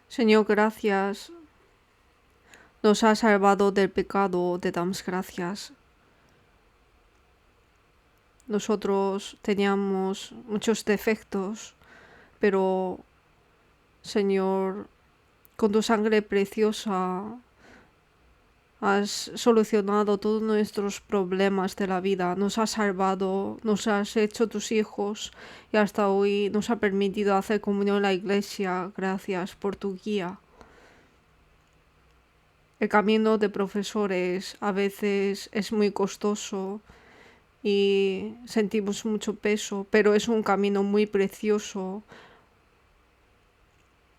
Señor, gracias. Nos has salvado del pecado, te damos gracias. Nosotros teníamos muchos defectos, pero, Señor, con tu sangre preciosa has solucionado todos nuestros problemas de la vida, nos has salvado, nos has hecho tus hijos y hasta hoy nos ha permitido hacer comunión en la iglesia. Gracias por tu guía. El camino de profesores a veces es muy costoso y sentimos mucho peso, pero es un camino muy precioso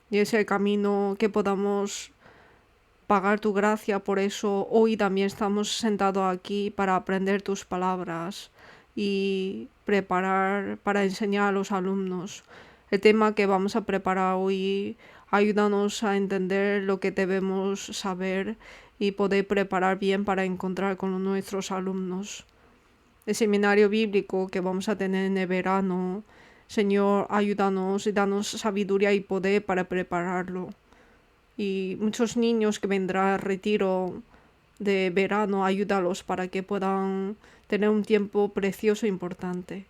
y es el camino que podamos pagar tu gracia. Por eso hoy también estamos sentados aquí para aprender tus palabras y preparar para enseñar a los alumnos. El tema que vamos a preparar hoy, ayúdanos a entender lo que debemos saber y poder preparar bien para encontrar con nuestros alumnos. El seminario bíblico que vamos a tener en el verano, Señor, ayúdanos y danos sabiduría y poder para prepararlo. Y muchos niños que vendrán al retiro de verano, ayúdalos para que puedan tener un tiempo precioso e importante.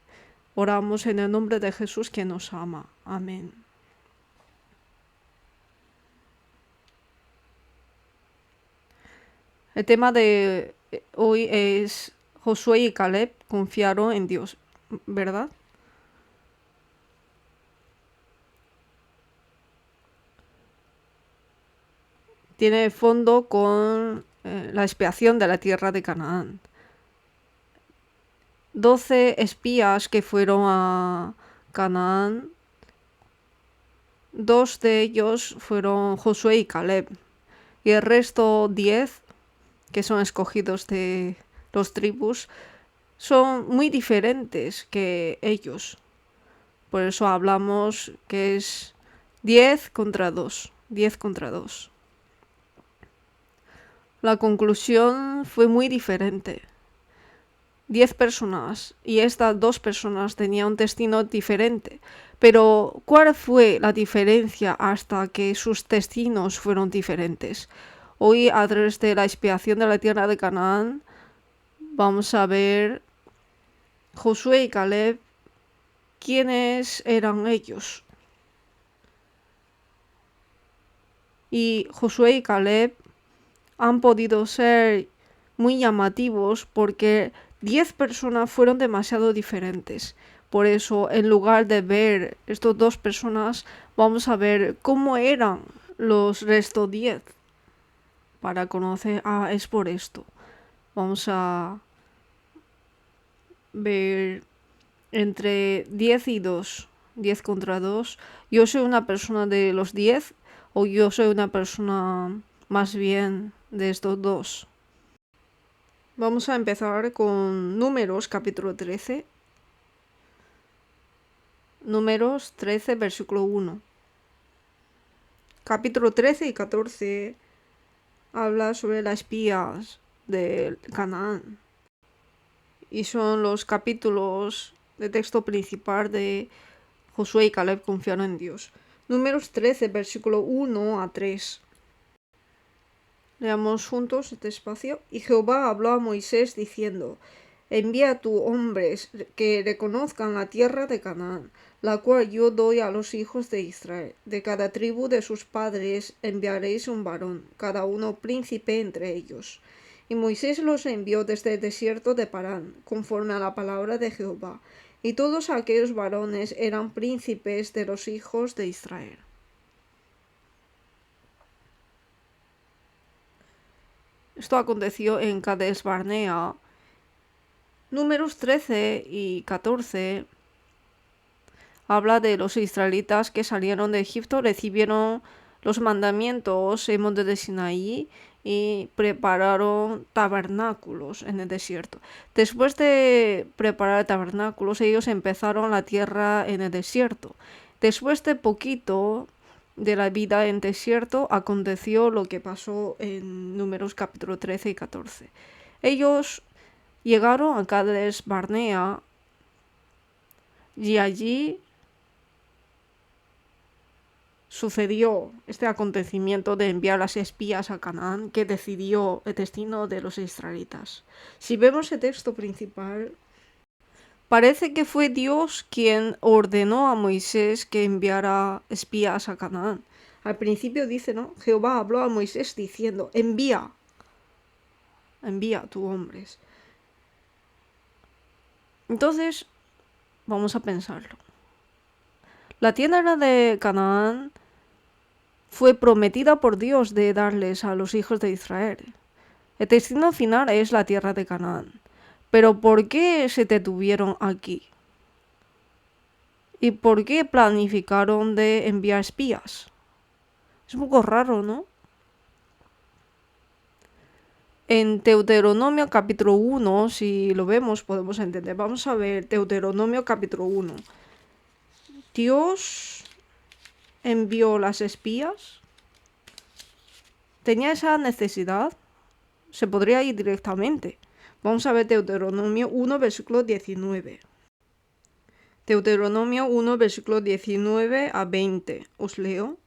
Oramos en el nombre de Jesús que nos ama. Amén. El tema de hoy es Josué y Caleb confiaron en Dios, ¿verdad? Tiene fondo con la expiación de la tierra de Canaán. 12 espías que fueron a Canaán, 2 de ellos fueron Josué y Caleb, y el resto 10, que son escogidos de los tribus, son muy diferentes que ellos. Por eso hablamos que es 10 contra 2, 10 contra 2. La conclusión fue muy diferente. 10 personas y estas 2 personas tenían un destino diferente. Pero, ¿cuál fue la diferencia hasta que sus destinos fueron diferentes? Hoy, a través de la expiación de la tierra de Canaán, vamos a ver Josué y Caleb, quiénes eran ellos. Y Josué y Caleb han podido ser muy llamativos porque 10 personas fueron demasiado diferentes. Por eso, en lugar de ver estas 2 personas, vamos a ver cómo eran los restos 10. Para conocer, es por esto. Vamos a ver entre 10 y 2. 10 contra 2. Yo soy una persona de los 10 o yo soy una persona más bien de estos 2. Vamos a empezar con Números, capítulo 13. Números 13, versículo 1. Capítulo 13 y 14 habla sobre las espías de Canaán. Y son los capítulos de texto principal de Josué y Caleb confiaron en Dios. Números 13, versículo 1 a 3. Leamos juntos este espacio. Y Jehová habló a Moisés diciendo: envía a tus hombres que reconozcan la tierra de Canaán, la cual yo doy a los hijos de Israel. De cada tribu de sus padres enviaréis un varón, cada uno príncipe entre ellos. Y Moisés los envió desde el desierto de Parán, conforme a la palabra de Jehová. Y todos aquellos varones eran príncipes de los hijos de Israel. Esto aconteció en Cades Barnea. Números 13 y 14 habla de los israelitas que salieron de Egipto, recibieron los mandamientos en monte de Sinaí y prepararon tabernáculos en el desierto. Después de preparar tabernáculos, ellos empezaron la tierra en el desierto. Después de poquito de la vida en desierto, aconteció lo que pasó en Números capítulo 13 y 14. Ellos llegaron a Cades Barnea y allí sucedió este acontecimiento de enviar las espías a Canaán que decidió el destino de los israelitas. Si vemos el texto principal, parece que fue Dios quien ordenó a Moisés que enviara espías a Canaán. Al principio dice, ¿no? Jehová habló a Moisés diciendo, envía a tus hombres. Entonces, vamos a pensarlo. La tierra de Canaán fue prometida por Dios de darles a los hijos de Israel. El destino final es la tierra de Canaán. Pero ¿por qué se detuvieron aquí? ¿Y por qué planificaron de enviar espías? Es un poco raro, ¿no? En Deuteronomio capítulo 1, si lo vemos, podemos entender. Vamos a ver Deuteronomio capítulo 1. Dios envió las espías. ¿Tenía esa necesidad? Se podría ir directamente. Vamos a ver Deuteronomio 1, versículo 19. Deuteronomio 1, versículo 19 a 20. Os leo.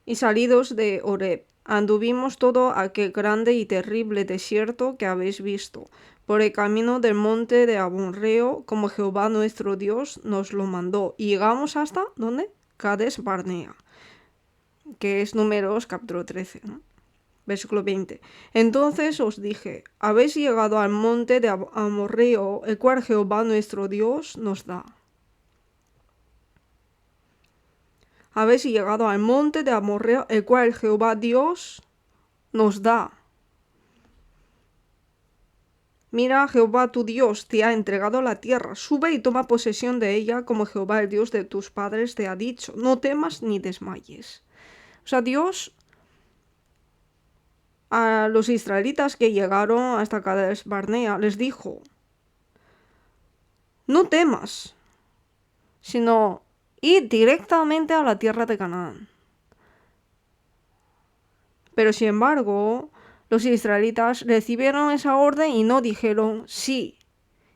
Y salidos de Horeb, anduvimos todo aquel grande y terrible desierto que habéis visto, por el camino del monte de Amorreo, como Jehová nuestro Dios nos lo mandó. Y llegamos hasta, ¿dónde? Cades Barnea, que es Números capítulo 13, ¿no? Versículo 20. Entonces os dije, habéis llegado al monte de Amorreo, el cual Jehová nuestro Dios nos da. Habéis llegado al monte de Amorreo, el cual Jehová Dios nos da. Mira, Jehová tu Dios te ha entregado la tierra. Sube y toma posesión de ella, como Jehová el Dios de tus padres te ha dicho. No temas ni desmayes. O sea, Dios a los israelitas que llegaron hasta Cades Barnea les dijo, no temas, sino ir directamente a la tierra de Canaán. Pero sin embargo, los israelitas recibieron esa orden y no dijeron sí,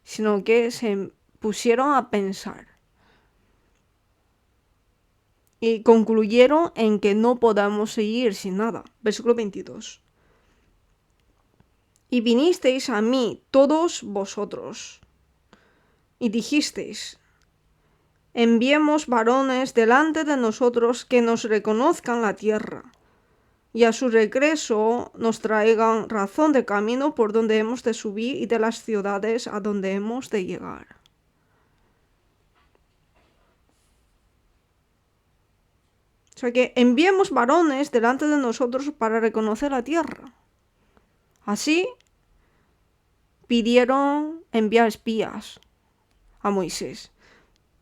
sino que se pusieron a pensar. Y concluyeron en que no podamos seguir sin nada. Versículo 22. Y vinisteis a mí todos vosotros, y dijisteis, enviemos varones delante de nosotros que nos reconozcan la tierra, y a su regreso nos traigan razón de camino por donde hemos de subir y de las ciudades a donde hemos de llegar. O sea que enviemos varones delante de nosotros para reconocer la tierra. Así pidieron enviar espías a Moisés.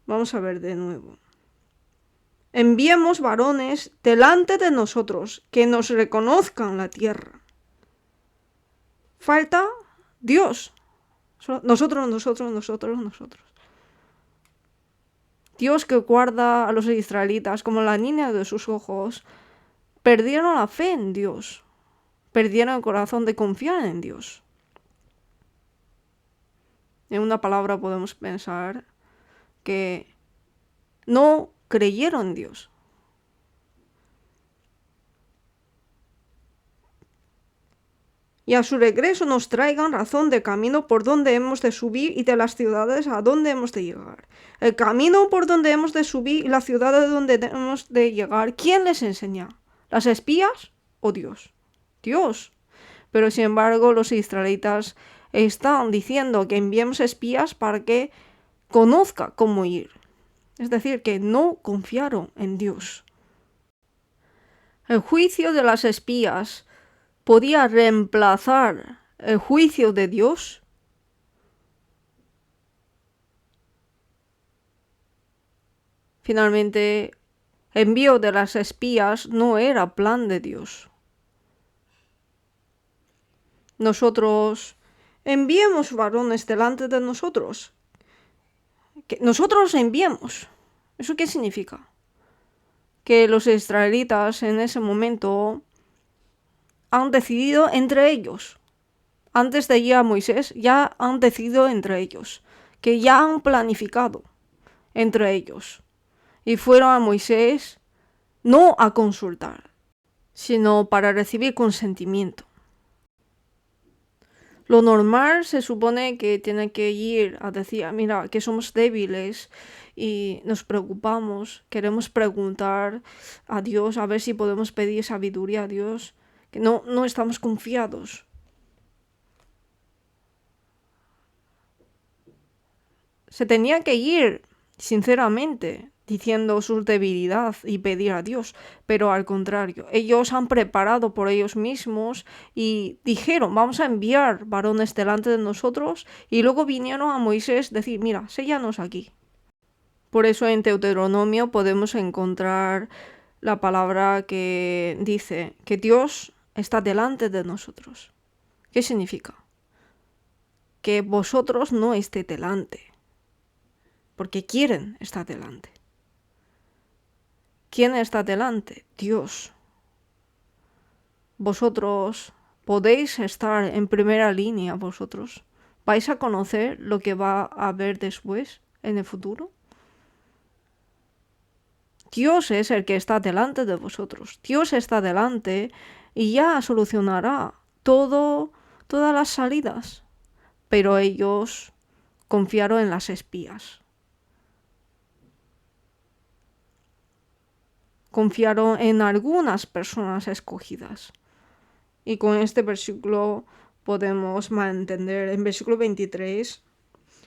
Vamos a ver de nuevo. Enviemos varones delante de nosotros que nos reconozcan la tierra. Falta Dios. Nosotros. Dios, que guarda a los israelitas como la niña de sus ojos, perdieron la fe en Dios. Perdieron el corazón de confiar en Dios. En una palabra podemos pensar que no creyeron en Dios. Y a su regreso nos traigan razón de camino por donde hemos de subir y de las ciudades a donde hemos de llegar. El camino por donde hemos de subir y la ciudad a donde hemos de llegar, ¿quién les enseña? ¿Las espías o Dios? Dios. Pero sin embargo los israelitas están diciendo que enviemos espías para que conozca cómo ir. Es decir, que no confiaron en Dios. El juicio de las espías podía reemplazar el juicio de Dios. Finalmente, el envío de las espías no era plan de Dios. Nosotros enviemos varones delante de nosotros. Que nosotros enviemos. ¿Eso qué significa? Que los israelitas en ese momento han decidido entre ellos. Antes de ir a Moisés, ya han decidido entre ellos. Que ya han planificado entre ellos. Y fueron a Moisés no a consultar, sino para recibir consentimiento. Lo normal se supone que tiene que ir a decir, mira, que somos débiles y nos preocupamos, queremos preguntar a Dios, a ver si podemos pedir sabiduría a Dios, que no estamos confiados. Se tenía que ir, sinceramente, diciendo su debilidad y pedir a Dios, pero al contrario, ellos han preparado por ellos mismos y dijeron, vamos a enviar varones delante de nosotros, y luego vinieron a Moisés decir, mira, séllanos aquí. Por eso en Deuteronomio podemos encontrar la palabra que dice que Dios está delante de nosotros. ¿Qué significa? Que vosotros no estéis delante, porque quieren estar delante. ¿Quién está delante? Dios. Vosotros podéis estar en primera línea, vosotros. ¿Vais a conocer lo que va a haber después, en el futuro? Dios es el que está delante de vosotros. Dios está delante y ya solucionará todas las salidas. Pero ellos confiaron en las espías. Confiaron en algunas personas escogidas. Y con este versículo podemos entender en versículo 23.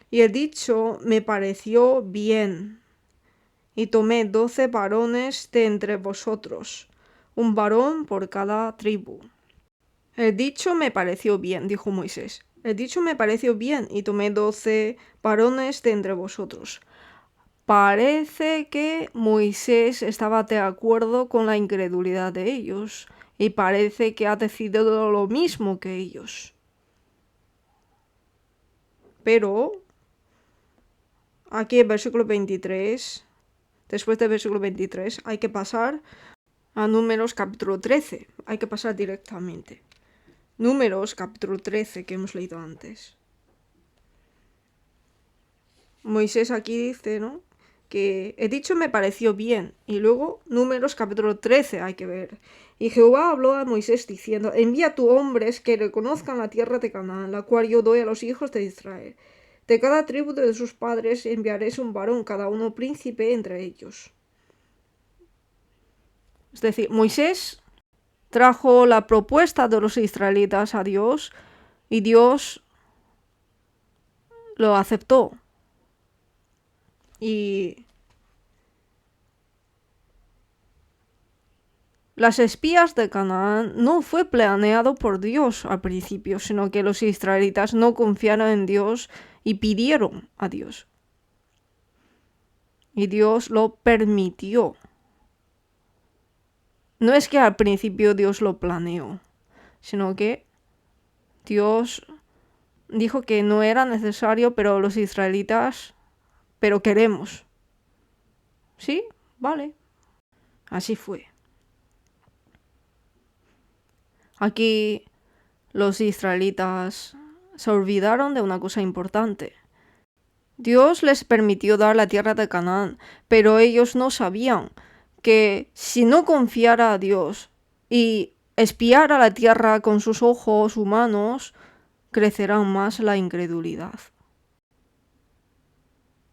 Y el dicho me pareció bien. Y tomé 12 varones de entre vosotros, un varón por cada tribu. El dicho me pareció bien, dijo Moisés. El dicho me pareció bien y tomé 12 varones de entre vosotros. Parece que Moisés estaba de acuerdo con la incredulidad de ellos y parece que ha decidido lo mismo que ellos. Pero aquí en versículo 23, después del versículo 23, hay que pasar a Números capítulo 13. Hay que pasar directamente. Números capítulo 13 que hemos leído antes. Moisés aquí dice, ¿no?, que he dicho me pareció bien. Y luego Números capítulo 13 hay que ver. Y Jehová habló a Moisés diciendo, envía a tu hombres que reconozcan la tierra de Canaán, la cual yo doy a los hijos de Israel. De cada tribu de sus padres enviaréis un varón, cada uno príncipe entre ellos. Es decir, Moisés trajo la propuesta de los israelitas a Dios y Dios lo aceptó. Y las espías de Canaán no fue planeado por Dios al principio, sino que los israelitas no confiaron en Dios y pidieron a Dios. Y Dios lo permitió. No es que al principio Dios lo planeó, sino que Dios dijo que no era necesario, pero los israelitas, pero queremos. ¿Sí? Vale. Así fue. Aquí los israelitas se olvidaron de una cosa importante. Dios les permitió dar la tierra de Canaán, pero ellos no sabían que si no confiara a Dios y espiara la tierra con sus ojos humanos, crecerá más la incredulidad.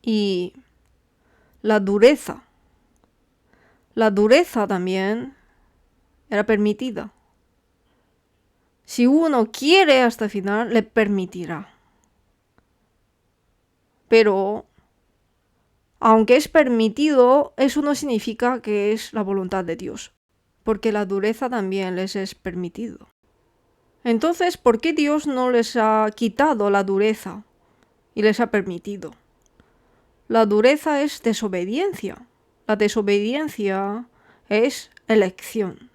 Y la dureza también era permitida. Si uno quiere hasta el final, le permitirá. Pero, aunque es permitido, eso no significa que es la voluntad de Dios, porque la dureza también les es permitido. Entonces, ¿por qué Dios no les ha quitado la dureza y les ha permitido? La dureza es desobediencia. La desobediencia es elección.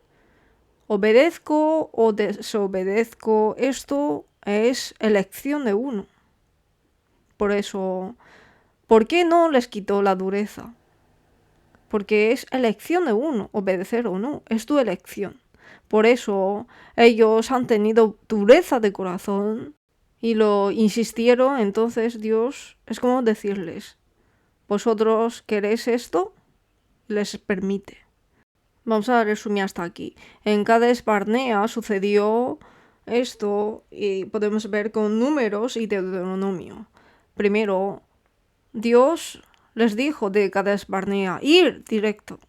Obedezco o desobedezco, esto es elección de uno. Por eso, ¿por qué no les quitó la dureza? Porque es elección de uno, obedecer o no, es tu elección. Por eso ellos han tenido dureza de corazón y lo insistieron. Entonces Dios es como decirles, vosotros queréis esto, les permite. Vamos a resumir hasta aquí. En Cades Barnea sucedió esto y podemos ver con números y Deuteronomio. Primero, Dios les dijo de Cades Barnea ir directo.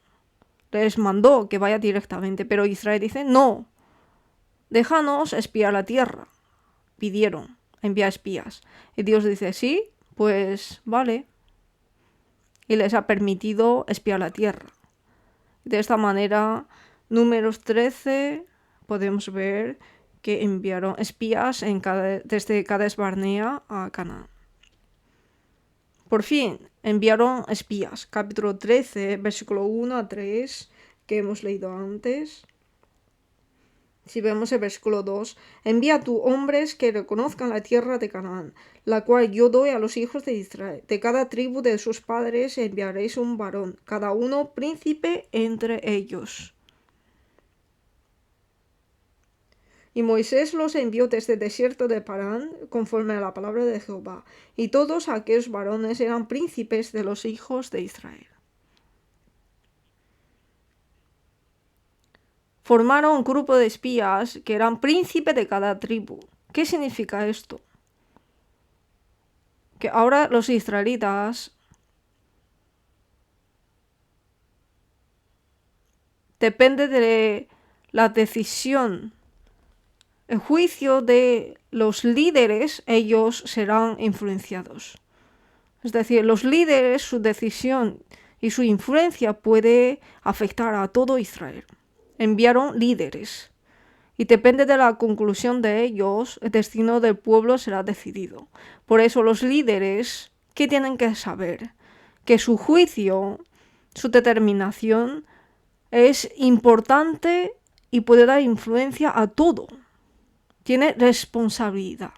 Les mandó que vaya directamente, pero Israel dice no, déjanos espiar la tierra. Pidieron, envía espías. Y Dios dice sí, pues vale. Y les ha permitido espiar la tierra. De esta manera, Números 13, podemos ver que enviaron espías desde Cades Barnea a Canaán. Por fin, enviaron espías. Capítulo 13, versículo 1 a 3, que hemos leído antes. Si vemos el versículo 2, envía tú hombres que reconozcan la tierra de Canaán, la cual yo doy a los hijos de Israel. De cada tribu de sus padres enviaréis un varón, cada uno príncipe entre ellos. Y Moisés los envió desde el desierto de Parán, conforme a la palabra de Jehová, y todos aquellos varones eran príncipes de los hijos de Israel. Formaron un grupo de espías que eran príncipes de cada tribu. ¿Qué significa esto? Que ahora los israelitas depende de la decisión, el juicio de los líderes, ellos serán influenciados. Es decir, los líderes, su decisión y su influencia puede afectar a todo Israel. Enviaron líderes y depende de la conclusión de ellos, el destino del pueblo será decidido. Por eso los líderes, ¿qué tienen que saber? Que su juicio, su determinación es importante y puede dar influencia a todo. Tiene responsabilidad.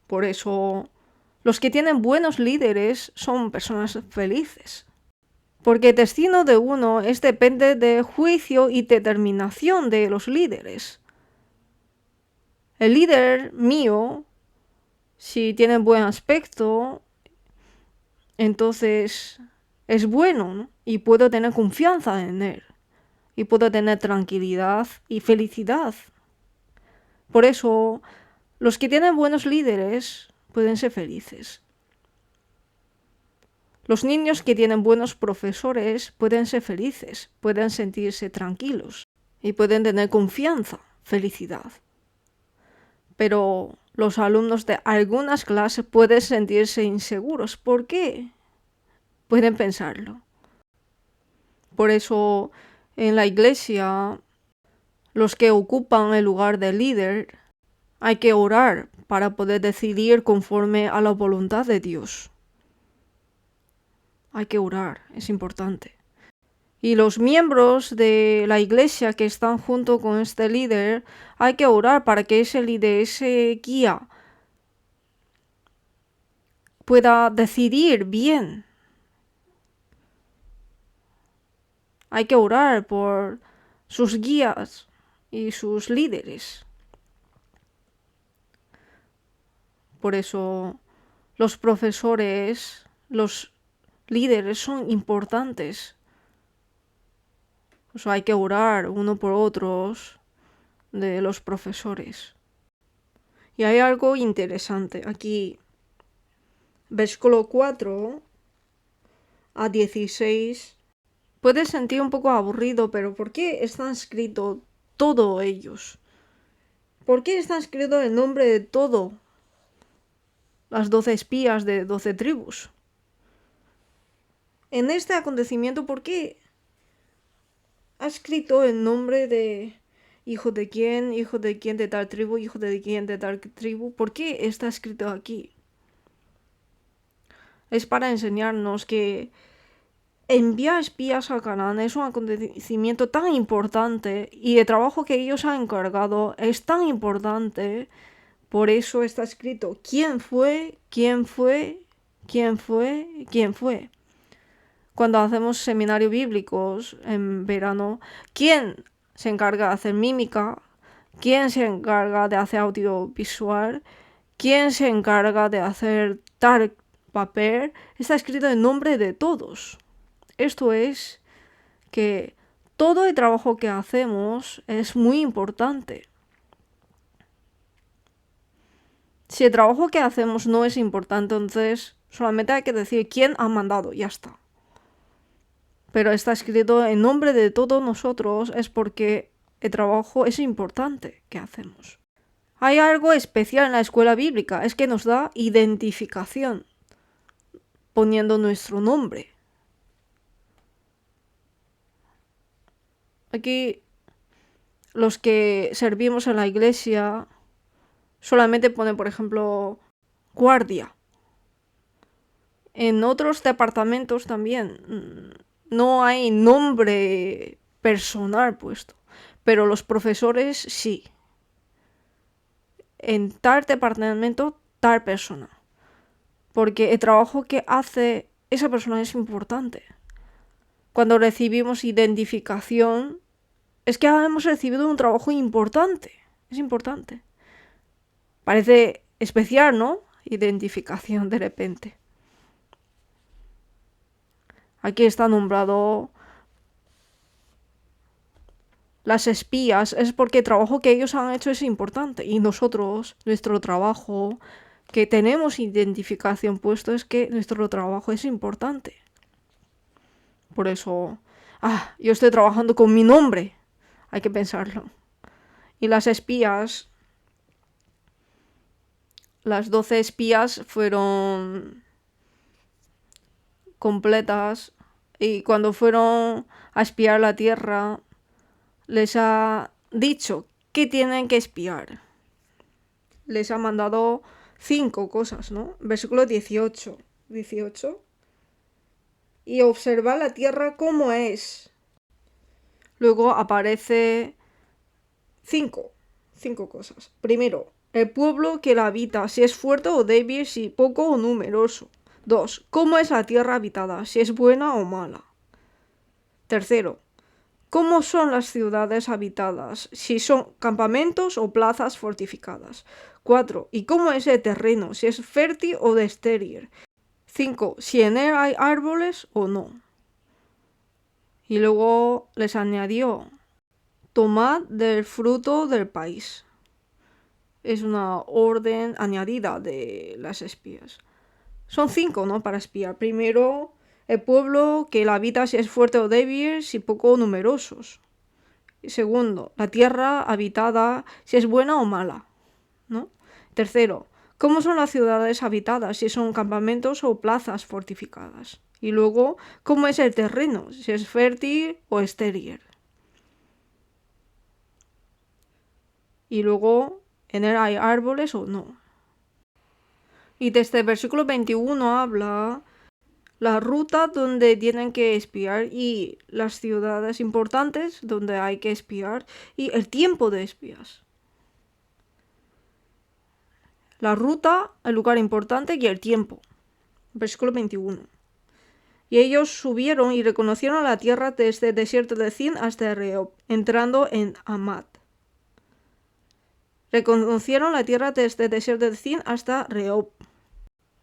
Por eso, los que tienen buenos líderes son personas felices. Porque el destino de uno depende del juicio y determinación de los líderes. El líder mío, si tiene buen aspecto, entonces es bueno, ¿no? Y puedo tener confianza en él. Y puedo tener tranquilidad y felicidad. Por eso, los que tienen buenos líderes pueden ser felices. Los niños que tienen buenos profesores pueden ser felices, pueden sentirse tranquilos y pueden tener confianza, felicidad. Pero los alumnos de algunas clases pueden sentirse inseguros. ¿Por qué? Pueden pensarlo. Por eso, en la iglesia, los que ocupan el lugar de líder, hay que orar para poder decidir conforme a la voluntad de Dios. Hay que orar, es importante. Y los miembros de la iglesia que están junto con este líder, hay que orar para que ese líder, ese guía, pueda decidir bien. Hay que orar por sus guías y sus líderes. Por eso los profesores, los líderes son importantes. O sea, hay que orar uno por otros de los profesores. Y hay algo interesante aquí. Versículo 4 a 16. Puedes sentir un poco aburrido, pero ¿por qué está escrito todo ellos? ¿Por qué está escrito el nombre de todo? Las 12 espías de 12 tribus. En este acontecimiento, ¿por qué ha escrito el nombre de hijo de quién de tal tribu, hijo de quién de tal tribu? ¿Por qué está escrito aquí? Es para enseñarnos que enviar espías a Canaán es un acontecimiento tan importante y el trabajo que ellos han encargado es tan importante. Por eso está escrito quién fue. Cuando hacemos seminarios bíblicos en verano, ¿quién se encarga de hacer mímica? ¿Quién se encarga de hacer audiovisual? ¿Quién se encarga de hacer tal papel? Está escrito en nombre de todos. Esto es que todo el trabajo que hacemos es muy importante. Si el trabajo que hacemos no es importante, entonces solamente hay que decir quién ha mandado, ya está. Pero está escrito en nombre de todos nosotros, es porque el trabajo es importante que hacemos. Hay algo especial en la escuela bíblica, es que nos da identificación, poniendo nuestro nombre. Aquí los que servimos en la iglesia solamente ponen, por ejemplo, guardia. En otros departamentos también no hay nombre personal puesto, pero los profesores sí. En tal departamento, tal persona. Porque el trabajo que hace esa persona es importante. Cuando recibimos identificación, es que hemos recibido un trabajo importante. Es importante. Parece especial, ¿no? Identificación de repente. Aquí está nombrado las espías, es porque el trabajo que ellos han hecho es importante. Y nosotros, nuestro trabajo, que tenemos identificación puesto, es que nuestro trabajo es importante. Por eso, yo estoy trabajando con mi nombre. Hay que pensarlo. Y las espías, las 12 espías fueron completas y cuando fueron a espiar la tierra les ha dicho que tienen que espiar. Les ha mandado 5 cosas, ¿no? Versículo 18. Y observar la tierra como es. Luego aparece 5 cosas. Primero, el pueblo que la habita, si es fuerte o débil, si poco o numeroso. 2. ¿Cómo es la tierra habitada? Si es buena o mala. Tercero, ¿cómo son las ciudades habitadas? Si son campamentos o plazas fortificadas. 4. ¿Y cómo es el terreno? Si es fértil o de estéril. 5. Si en él hay árboles o no. Y luego les añadió, tomad del fruto del país. Es una orden añadida de las espías. Son 5, ¿no? Para espiar. Primero, el pueblo que la habita, si es fuerte o débil, si poco o numerosos. Y segundo, la tierra habitada, si es buena o mala, ¿no? Tercero, ¿cómo son las ciudades habitadas? Si son campamentos o plazas fortificadas. Y luego, ¿cómo es el terreno? Si es fértil o estéril. Y luego, ¿en él hay árboles o no? Y desde el versículo 21 habla la ruta donde tienen que espiar y las ciudades importantes donde hay que espiar y el tiempo de espías. La ruta, el lugar importante y el tiempo. Versículo 21. Y ellos subieron y reconocieron la tierra desde el desierto de Zin hasta Rehob, entrando en Amat. Reconocieron la tierra desde el desierto de Zin hasta Rehob.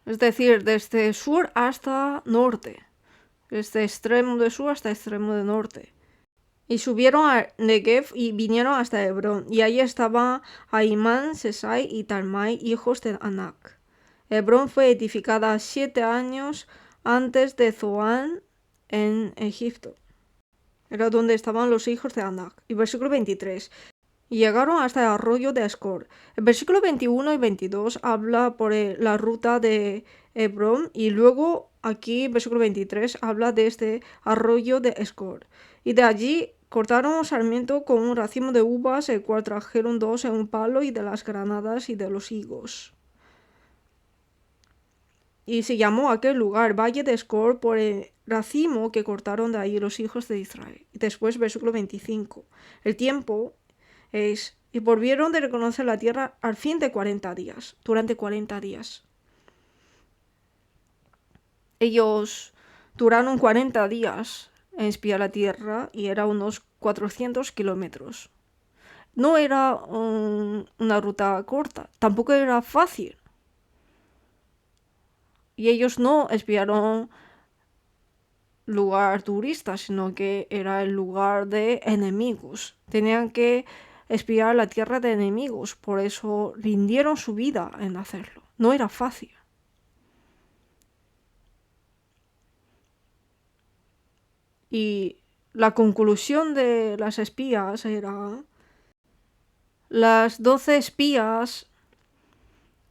Es decir, desde sur hasta norte. Desde extremo de sur hasta extremo de norte. Y subieron a Negev y vinieron hasta Hebrón. Y allí estaban Ahimán, Sesai y Talmai, hijos de Anac. Hebrón fue edificada 7 años antes de Zoán en Egipto. Era donde estaban los hijos de Anac. Y versículo 23. Y llegaron hasta el arroyo de Escor. El versículo 21 y 22 habla por la ruta de Hebrón. Y luego aquí, versículo 23, habla de este arroyo de Escor. Y de allí cortaron un sarmiento con un racimo de uvas, el cual trajeron 2 en un palo, y de las granadas y de los higos. Y se llamó aquel lugar Valle de Escor por el racimo que cortaron de ahí los hijos de Israel. Y después, versículo 25. El tiempo es, y volvieron de reconocer la tierra al fin de 40 días, durante 40 días. Ellos duraron 40 días en espiar la tierra y era unos 400 kilómetros. No era una ruta corta, tampoco era fácil. Y ellos no espiaron lugar turista, sino que era el lugar de enemigos. Tenían que espiar la tierra de enemigos, por eso rindieron su vida en hacerlo. No era fácil. Y la conclusión de las espías era: las 12 espías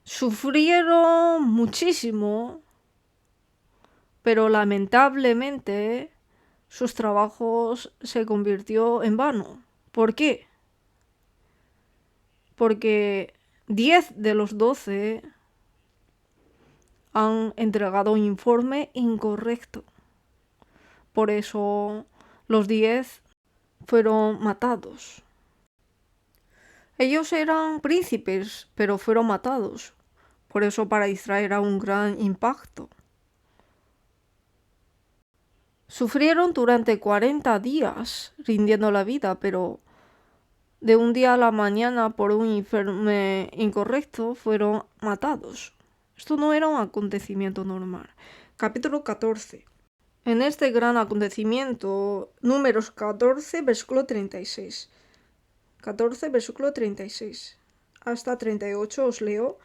sufrieron muchísimo, pero lamentablemente sus trabajos se convirtió en vano. ¿Por qué? Porque 10 de los 12 han entregado un informe incorrecto. Por eso los 10 fueron matados. Ellos eran príncipes, pero fueron matados. Por eso para Israel era un gran impacto. Sufrieron durante 40 días rindiendo la vida, pero de un día a la mañana por un informe incorrecto fueron matados. Esto no era un acontecimiento normal. Capítulo 14. En este gran acontecimiento, Números 14, versículo 36. 14, versículo 36. Hasta 38 os leo.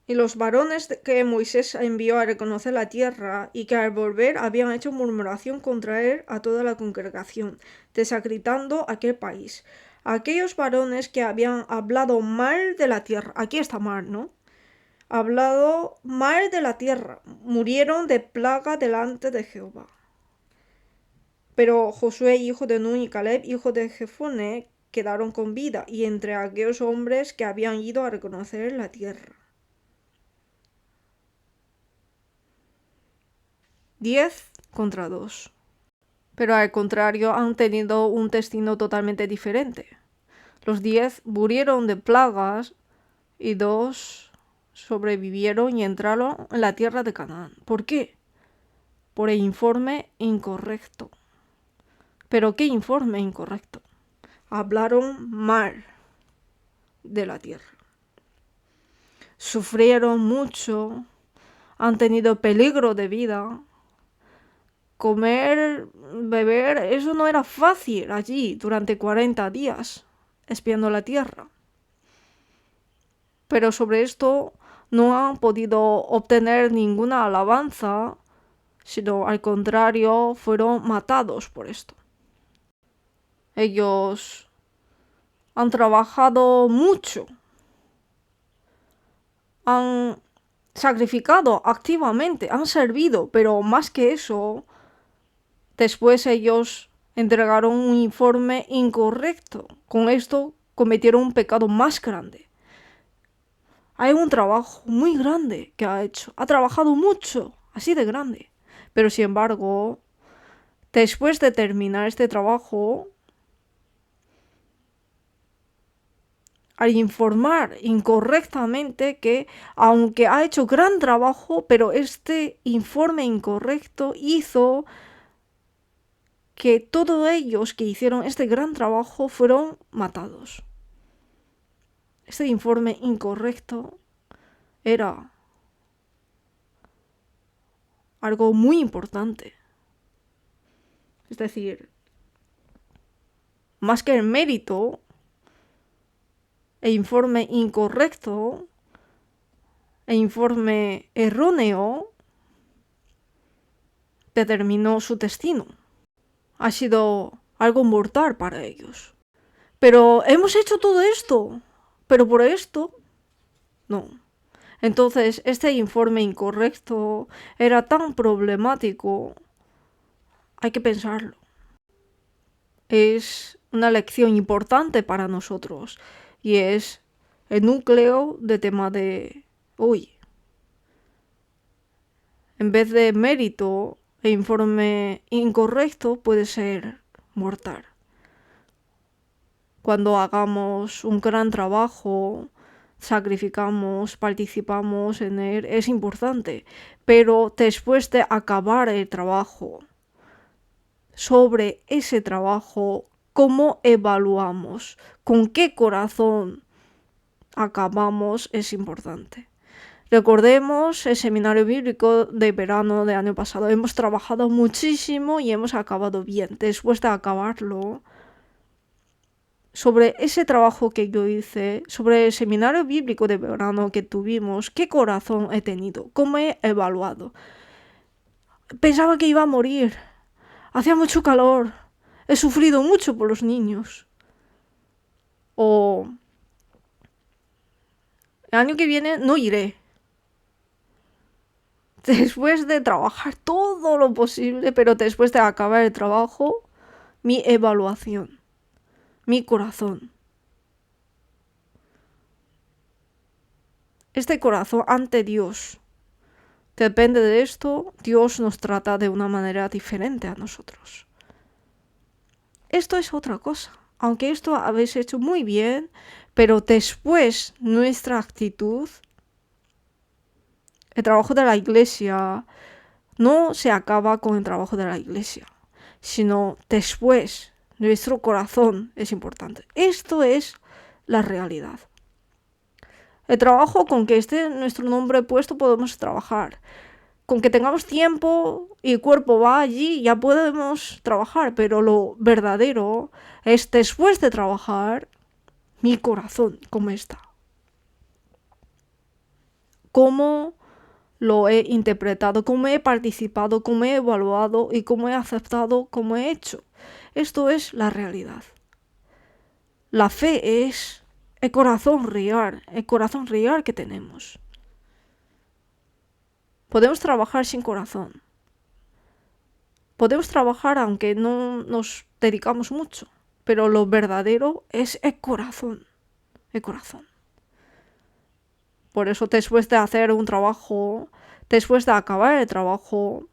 Y los varones que Moisés envió a reconocer la tierra, y que al volver habían hecho murmuración contra él a toda la congregación, desacreditando aquel país. Aquellos varones que habían hablado mal de la tierra, aquí está mal, ¿no? Hablado mal de la tierra, murieron de plaga delante de Jehová. Pero Josué, hijo de Nun, y Caleb, hijo de Jefone, quedaron con vida, y entre aquellos hombres que habían ido a reconocer la tierra. 10 contra 2. Pero al contrario han tenido un destino totalmente diferente. Los 10 murieron de plagas y 2 sobrevivieron y entraron en la tierra de Canaán. ¿Por qué? Por el informe incorrecto. ¿Pero qué informe incorrecto? Hablaron mal de la tierra. Sufrieron mucho, han tenido peligro de vida. Comer, beber, eso no era fácil allí durante 40 días, espiando la tierra. Pero sobre esto no han podido obtener ninguna alabanza, sino al contrario, fueron matados por esto. Ellos han trabajado mucho, han sacrificado activamente, han servido, pero más que eso, después ellos entregaron un informe incorrecto. Con esto cometieron un pecado más grande. Hay un trabajo muy grande que ha hecho. Ha trabajado mucho, así de grande. Pero sin embargo, después de terminar este trabajo, al informar incorrectamente que aunque ha hecho gran trabajo, pero este informe incorrecto hizo que todos ellos que hicieron este gran trabajo fueron matados. Este informe incorrecto era algo muy importante. Es decir, más que el mérito, el informe incorrecto, el informe erróneo, determinó su destino. Ha sido algo mortal para ellos. Pero hemos hecho todo esto. Pero por esto, no. Entonces, este informe incorrecto era tan problemático. Hay que pensarlo. Es una lección importante para nosotros. Y es el núcleo de tema de hoy. En vez de mérito, el informe incorrecto puede ser mortal. Cuando hagamos un gran trabajo, sacrificamos, participamos en él, es importante. Pero después de acabar el trabajo, sobre ese trabajo, ¿cómo evaluamos? ¿Con qué corazón acabamos? Es importante. Recordemos el seminario bíblico de verano del año pasado. Hemos trabajado muchísimo y hemos acabado bien. Después de acabarlo, sobre ese trabajo que yo hice, sobre el seminario bíblico de verano que tuvimos, ¿qué corazón he tenido? ¿Cómo he evaluado? Pensaba que iba a morir. Hacía mucho calor. He sufrido mucho por los niños. O el año que viene no iré. Después de trabajar todo lo posible, pero después de acabar el trabajo, mi evaluación, mi corazón. Este corazón ante Dios. Depende de esto, Dios nos trata de una manera diferente a nosotros. Esto es otra cosa. Aunque esto habéis hecho muy bien, pero después nuestra actitud, el trabajo de la iglesia, no se acaba con el trabajo de la iglesia, sino después nuestro corazón es importante. Esto es la realidad. El trabajo con que esté nuestro nombre puesto podemos trabajar. Con que tengamos tiempo y el cuerpo va allí, ya podemos trabajar, pero lo verdadero es después de trabajar, mi corazón, ¿cómo está? ¿Cómo lo he interpretado? ¿Cómo he participado? ¿Cómo he evaluado? ¿Y cómo he aceptado? ¿Cómo he hecho? Esto es la realidad. La fe es el corazón real que tenemos. Podemos trabajar sin corazón. Podemos trabajar aunque no nos dedicamos mucho, pero lo verdadero es el corazón. El corazón. Por eso después de hacer un trabajo, después de acabar el trabajo,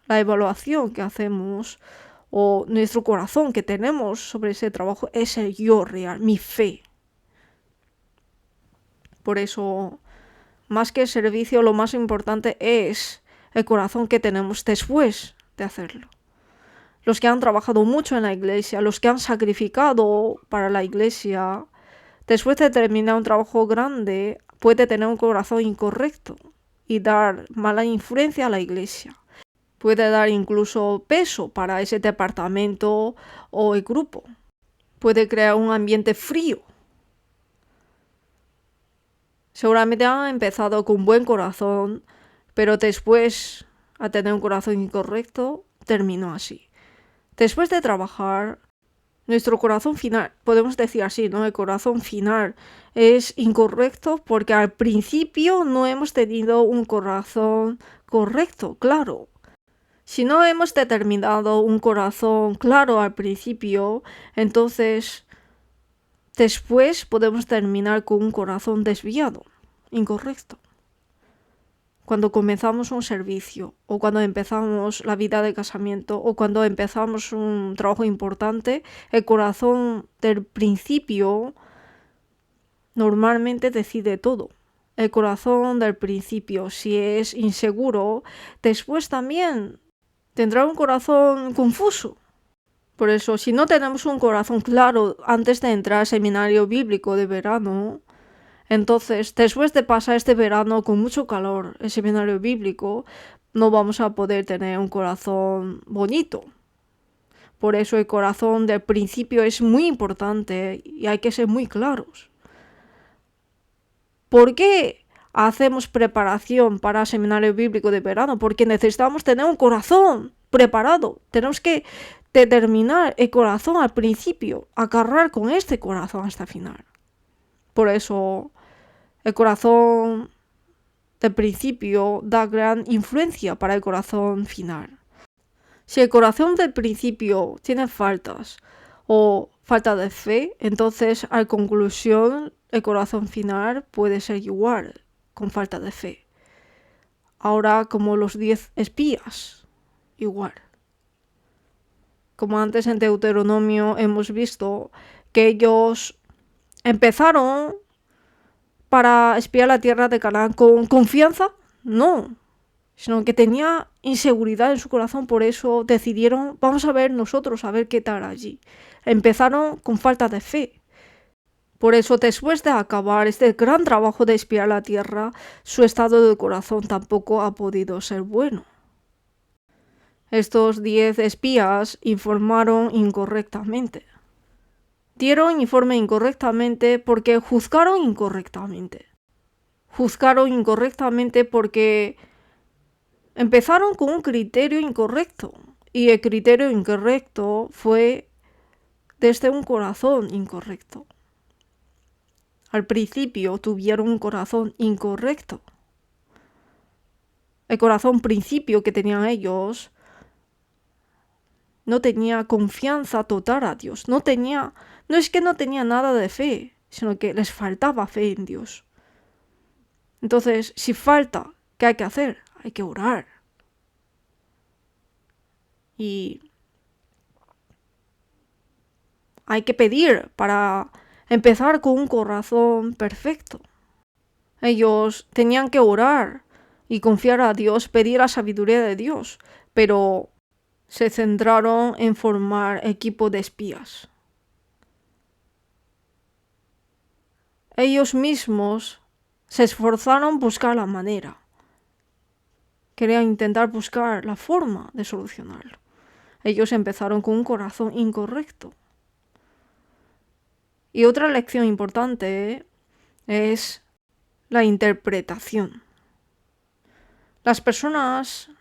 la evaluación que hacemos o nuestro corazón que tenemos sobre ese trabajo es el yo real, mi fe. Por eso, más que el servicio, lo más importante es el corazón que tenemos después de hacerlo. Los que han trabajado mucho en la iglesia, los que han sacrificado para la iglesia, después de terminar un trabajo grande, puede tener un corazón incorrecto y dar mala influencia a la iglesia. Puede dar incluso peso para ese departamento o el grupo. Puede crear un ambiente frío. Seguramente han empezado con buen corazón, pero después, al tener un corazón incorrecto, terminó así. Después de trabajar, nuestro corazón final, podemos decir así, ¿no? El corazón final es incorrecto porque al principio no hemos tenido un corazón correcto, claro. Si no hemos determinado un corazón claro al principio, entonces después podemos terminar con un corazón desviado, incorrecto. Cuando comenzamos un servicio o cuando empezamos la vida de casamiento o cuando empezamos un trabajo importante, el corazón del principio normalmente decide todo. El corazón del principio, si es inseguro, después también tendrá un corazón confuso. Por eso, si no tenemos un corazón claro antes de entrar al seminario bíblico de verano, entonces, después de pasar este verano con mucho calor, el seminario bíblico, no vamos a poder tener un corazón bonito. Por eso el corazón del principio es muy importante y hay que ser muy claros. ¿Por qué hacemos preparación para el seminario bíblico de verano? Porque necesitamos tener un corazón preparado. Tenemos que determinar el corazón al principio, agarrar con este corazón hasta el final. Por eso el corazón del principio da gran influencia para el corazón final. Si el corazón del principio tiene faltas o falta de fe, entonces a conclusión el corazón final puede ser igual, con falta de fe. Ahora como los 10 espías, igual. Como antes en Deuteronomio hemos visto que ellos empezaron para espiar la tierra de Canaán con confianza, no, sino que tenía inseguridad en su corazón, por eso decidieron, vamos a ver nosotros, a ver qué tal allí. Empezaron con falta de fe. Por eso, después de acabar este gran trabajo de espiar la tierra, su estado de corazón tampoco ha podido ser bueno. Estos 10 espías informaron incorrectamente. Dieron informe incorrectamente porque juzgaron incorrectamente. Juzgaron incorrectamente porque empezaron con un criterio incorrecto. Y el criterio incorrecto fue desde un corazón incorrecto. Al principio tuvieron un corazón incorrecto. El corazón principio que tenían ellos no tenía confianza total a Dios. No es que no tenía nada de fe, sino que les faltaba fe en Dios. Entonces, si falta, ¿qué hay que hacer? Hay que orar. Y hay que pedir para empezar con un corazón perfecto. Ellos tenían que orar y confiar a Dios, pedir la sabiduría de Dios, pero se centraron en formar equipo de espías. Ellos mismos se esforzaron en buscar la manera. Querían intentar buscar la forma de solucionarlo. Ellos empezaron con un corazón incorrecto. Y otra lección importante es la interpretación. Las personas,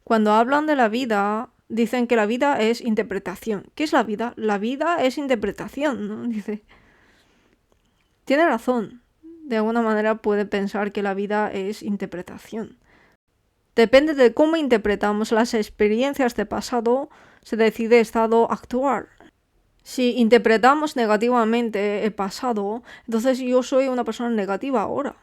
cuando hablan de la vida, dicen que la vida es interpretación. ¿Qué es la vida? La vida es interpretación, ¿no? Dice. Tiene razón. De alguna manera puede pensar que la vida es interpretación. Depende de cómo interpretamos las experiencias de pasado, se decide el estado actual. Si interpretamos negativamente el pasado, entonces yo soy una persona negativa ahora.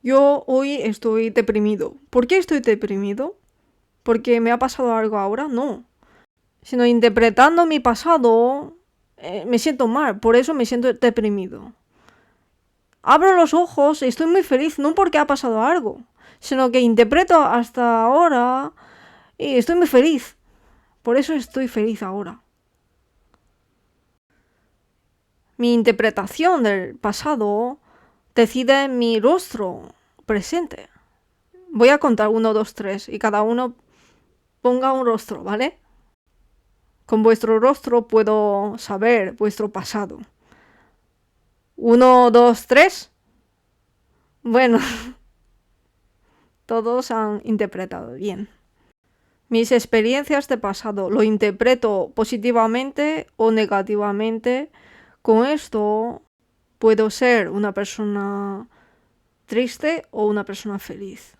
Yo hoy estoy deprimido. ¿Por qué estoy deprimido? ¿Porque me ha pasado algo ahora? No. Sino interpretando mi pasado, me siento mal, por eso me siento deprimido. Abro los ojos y estoy muy feliz, no porque ha pasado algo, sino que interpreto hasta ahora y estoy muy feliz. Por eso estoy feliz ahora. Mi interpretación del pasado decide mi rostro presente. Voy a contar 1, 2, 3 y cada uno ponga un rostro, ¿vale? Con vuestro rostro puedo saber vuestro pasado. 1, 2, 3. Bueno, todos han interpretado bien. Mis experiencias de pasado lo interpreto positivamente o negativamente. Con esto puedo ser una persona triste o una persona feliz.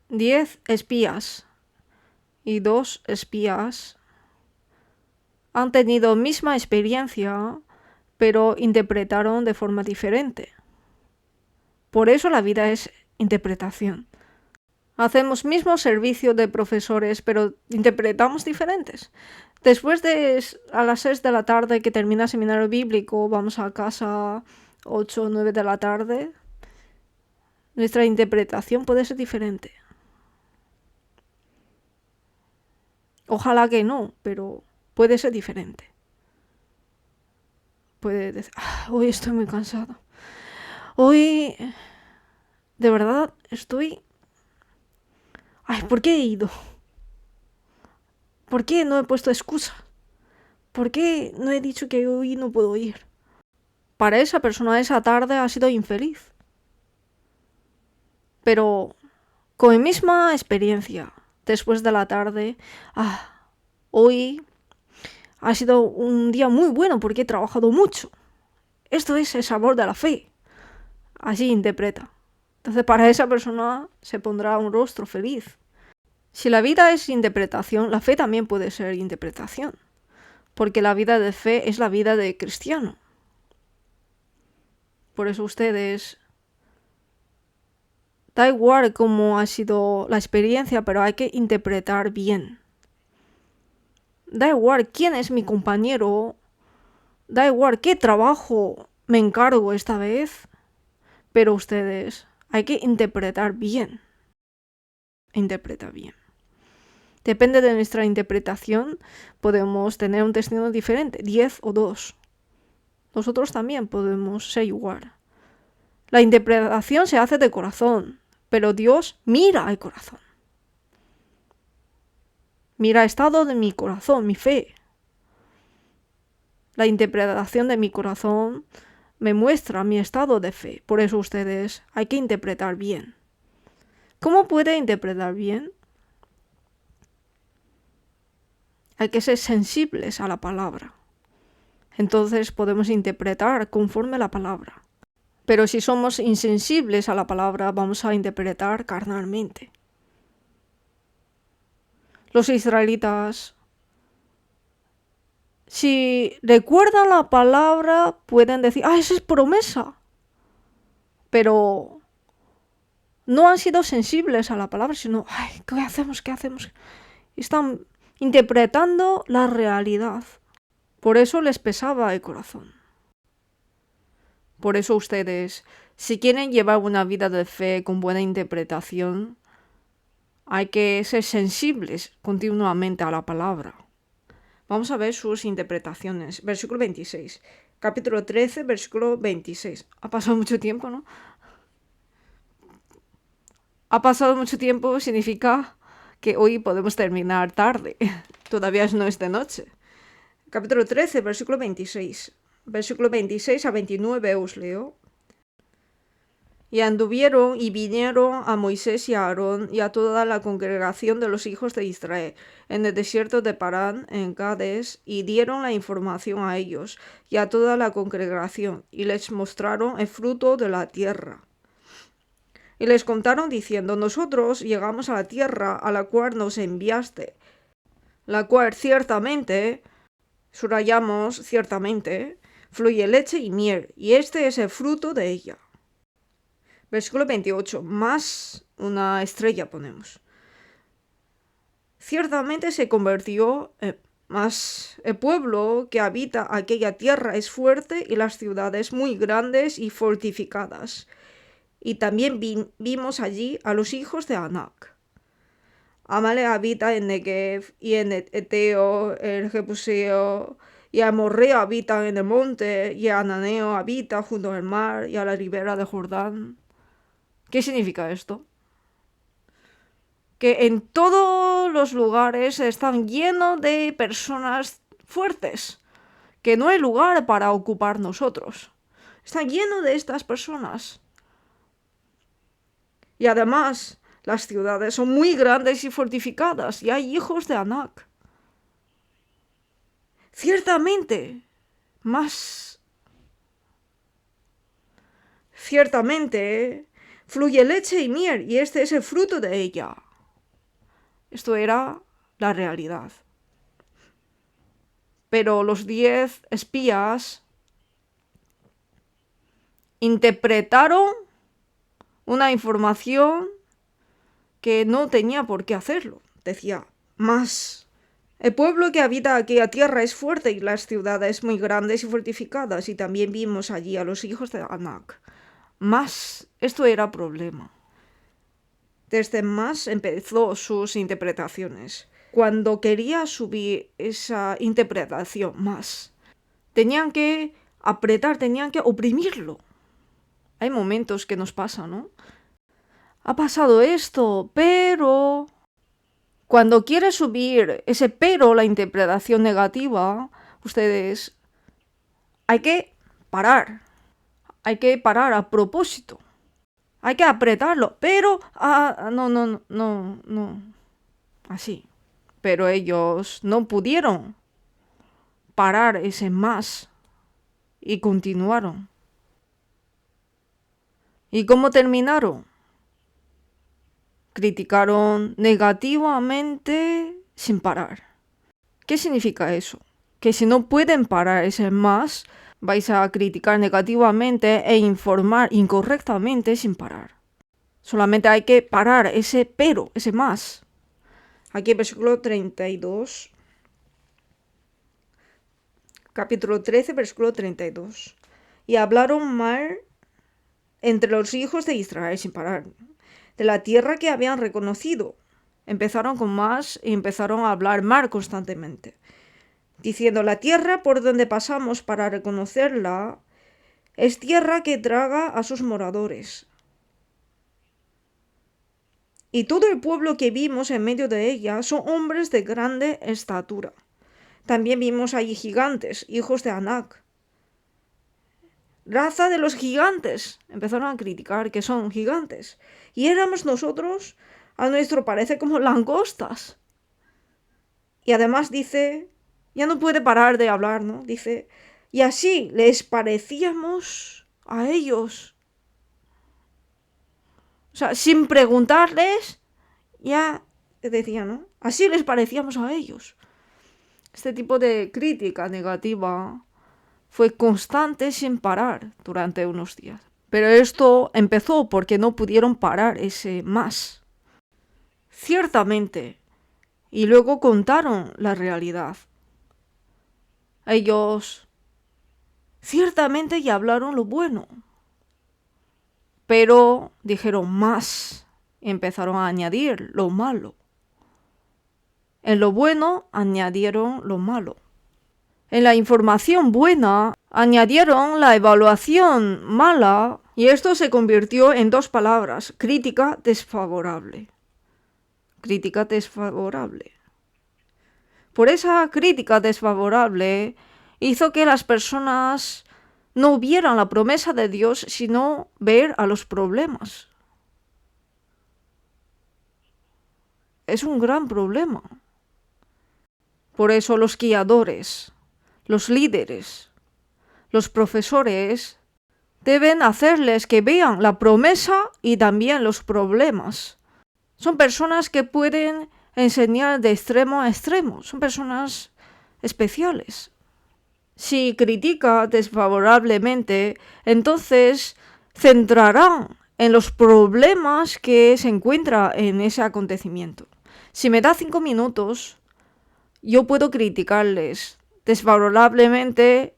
10 espías y 2 espías han tenido misma experiencia, pero interpretaron de forma diferente. Por eso la vida es interpretación. Hacemos mismo servicio de profesores, pero interpretamos diferentes. Después de a las 6 de la tarde que termina el seminario bíblico, vamos a casa 8 o 9 de la tarde. Nuestra interpretación puede ser diferente. Ojalá que no, pero puede ser diferente. Puede decir, hoy estoy muy cansada. Hoy, de verdad, estoy... ¿por qué he ido? ¿Por qué no he puesto excusa? ¿Por qué no he dicho que hoy no puedo ir? Para esa persona esa tarde ha sido infeliz. Pero con mi misma experiencia, después de la tarde, hoy ha sido un día muy bueno porque he trabajado mucho. Esto es el sabor de la fe. Así interpreta. Entonces para esa persona se pondrá un rostro feliz. Si la vida es interpretación, la fe también puede ser interpretación. Porque la vida de fe es la vida de cristiano. Por eso ustedes... Da igual cómo ha sido la experiencia, pero hay que interpretar bien. Da igual quién es mi compañero, da igual qué trabajo me encargo esta vez, pero ustedes hay que interpretar bien. Interpreta bien. Depende de nuestra interpretación, podemos tener un testimonio diferente, 10 o 2. Nosotros también podemos ser igual. La interpretación se hace de corazón, pero Dios mira el corazón. Mira el estado de mi corazón, mi fe. La interpretación de mi corazón me muestra mi estado de fe. Por eso ustedes hay que interpretar bien. ¿Cómo puede interpretar bien? Hay que ser sensibles a la palabra. Entonces podemos interpretar conforme a la palabra. Pero si somos insensibles a la palabra, vamos a interpretar carnalmente. Los israelitas, si recuerdan la palabra, pueden decir, esa es promesa. Pero no han sido sensibles a la palabra, sino, ¿qué hacemos? ¿Qué hacemos? Están interpretando la realidad. Por eso les pesaba el corazón. Por eso ustedes, si quieren llevar una vida de fe con buena interpretación, hay que ser sensibles continuamente a la palabra. Vamos a ver sus interpretaciones. Versículo 26. Capítulo 13, versículo 26. Ha pasado mucho tiempo, ¿no? Ha pasado mucho tiempo significa que hoy podemos terminar tarde. Todavía no es de noche. Capítulo 13, versículo 26. Versículo 26 a 29 os leo. Y anduvieron y vinieron a Moisés y a Aarón y a toda la congregación de los hijos de Israel en el desierto de Parán, en Cades, y dieron la información a ellos y a toda la congregación, y les mostraron el fruto de la tierra. Y les contaron diciendo, nosotros llegamos a la tierra a la cual nos enviaste, la cual ciertamente, subrayamos ciertamente, fluye leche y miel, y este es el fruto de ella. Versículo 28, más una estrella ponemos. Ciertamente se convirtió, más el pueblo que habita aquella tierra es fuerte y las ciudades muy grandes y fortificadas. Y también vimos allí a los hijos de Anac. Amalek habita en Negev y en Eteo, el Jebuseo, y Amorreo habita en el monte, y Ananeo habita junto al mar y a la ribera de Jordán. ¿Qué significa esto? Que en todos los lugares están llenos de personas fuertes, que no hay lugar para ocupar nosotros. Están llenos de estas personas. Y además, las ciudades son muy grandes y fortificadas, y hay hijos de Anac. Ciertamente, fluye leche y miel, y este es el fruto de ella. Esto era la realidad. Pero los 10 espías interpretaron una información que no tenía por qué hacerlo. Decía, más. El pueblo que habita aquella tierra es fuerte y las ciudades muy grandes y fortificadas, y también vimos allí a los hijos de Anac. Más. Esto era problema. Desde más empezó sus interpretaciones. Cuando quería subir esa interpretación más, tenían que apretar, tenían que oprimirlo. Hay momentos que nos pasa, ¿no? Ha pasado esto, pero cuando quiere subir ese pero, la interpretación negativa, ustedes hay que parar. Hay que parar a propósito. Hay que apretarlo, pero no. Así. Pero ellos no pudieron parar ese más y continuaron. ¿Y cómo terminaron? Criticaron negativamente sin parar. ¿Qué significa eso? Que si no pueden parar ese más, vais a criticar negativamente e informar incorrectamente sin parar. Solamente hay que parar ese pero, ese más. Aquí versículo 32. Capítulo 13, versículo 32. Y hablaron mal entre los hijos de Israel sin parar, de la tierra que habían reconocido, empezaron con más y empezaron a hablar mal constantemente, diciendo: la tierra por donde pasamos para reconocerla es tierra que traga a sus moradores. Y todo el pueblo que vimos en medio de ella son hombres de grande estatura. También vimos allí gigantes, hijos de Anac. Raza de los gigantes. Empezaron a criticar que son gigantes. Y éramos nosotros, a nuestro parecer, como langostas. Y además dice, ya no puede parar de hablar, ¿no? Dice, y así les parecíamos a ellos. O sea, sin preguntarles, ya decía, ¿no? Así les parecíamos a ellos. Este tipo de crítica negativa fue constante sin parar durante unos días. Pero esto empezó porque no pudieron parar ese más. Ciertamente. Y luego contaron la realidad. Ellos ciertamente ya hablaron lo bueno. Pero dijeron más y empezaron a añadir lo malo. En lo bueno añadieron lo malo. En la información buena añadieron la evaluación mala y esto se convirtió en 2 palabras: crítica desfavorable. Crítica desfavorable. Por esa crítica desfavorable hizo que las personas no vieran la promesa de Dios, sino ver a los problemas. Es un gran problema. Por eso los guiadores, los líderes, los profesores deben hacerles que vean la promesa y también los problemas. Son personas que pueden enseñar de extremo a extremo. Son personas especiales. Si critica desfavorablemente, entonces centrarán en los problemas que se encuentran en ese acontecimiento. Si me da 5 minutos, yo puedo criticarles desfavorablemente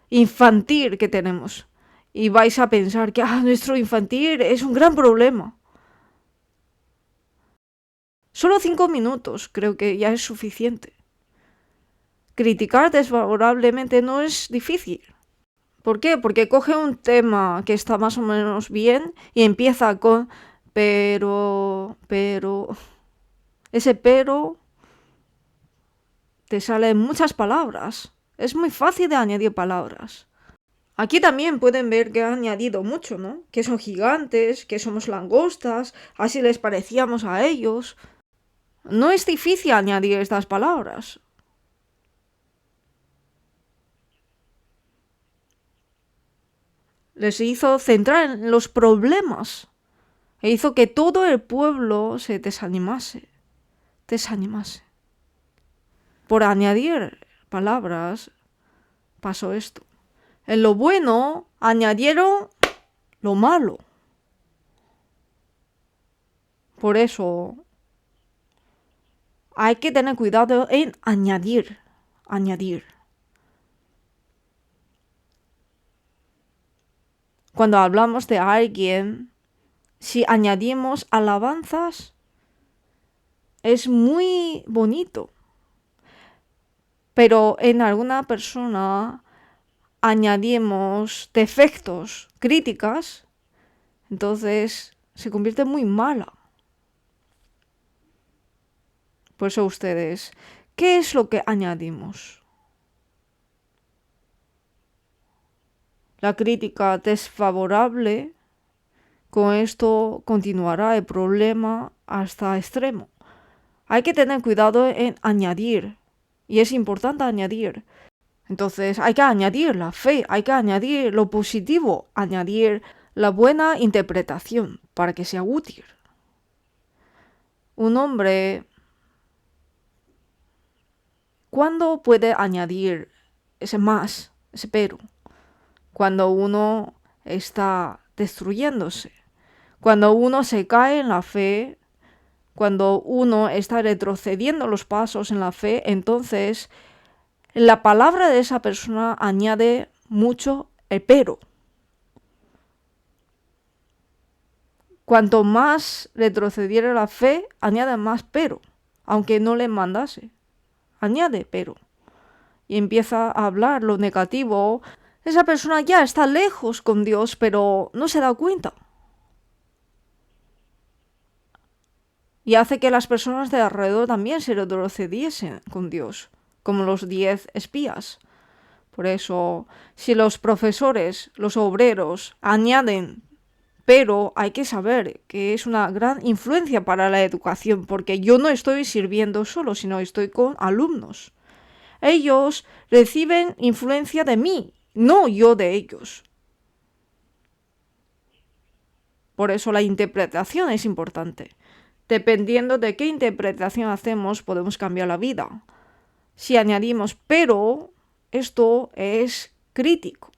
infantil que tenemos. Y vais a pensar que nuestro infantil es un gran problema. Solo 5 minutos creo que ya es suficiente. Criticar desfavorablemente no es difícil. ¿Por qué? Porque coge un tema que está más o menos bien y empieza con pero. Ese pero te salen muchas palabras. Es muy fácil de añadir palabras. Aquí también pueden ver que han añadido mucho, ¿no? Que son gigantes, que somos langostas, así les parecíamos a ellos. No es difícil añadir estas palabras. Les hizo centrar en los problemas. E hizo que todo el pueblo se desanimase. Por añadir palabras, pasó esto. En lo bueno, añadieron lo malo. Por eso, hay que tener cuidado en añadir. Cuando hablamos de alguien, si añadimos alabanzas, es muy bonito. Pero en alguna persona añadimos defectos, críticas, entonces se convierte muy mala. Por eso ustedes, ¿qué es lo que añadimos? La crítica desfavorable, con esto continuará el problema hasta extremo. Hay que tener cuidado en añadir, y es importante añadir. Entonces hay que añadir la fe, hay que añadir lo positivo, añadir la buena interpretación para que sea útil. Un hombre, ¿cuándo puede añadir ese más, ese pero? Cuando uno está destruyéndose, cuando uno se cae en la fe, cuando uno está retrocediendo los pasos en la fe, entonces la palabra de esa persona añade mucho el pero. Cuanto más retrocediera la fe, añade más pero, aunque no le mandase. Añade pero. Y empieza a hablar lo negativo. Esa persona ya está lejos con Dios, pero no se da cuenta. Y hace que las personas de alrededor también se retrocediesen con Dios, como los 10 espías. Por eso, si los profesores, los obreros, añaden, pero hay que saber que es una gran influencia para la educación, porque yo no estoy sirviendo solo, sino estoy con alumnos. Ellos reciben influencia de mí, no yo de ellos. Por eso la interpretación es importante. Dependiendo de qué interpretación hacemos, podemos cambiar la vida. Si añadimos pero, esto es crítico.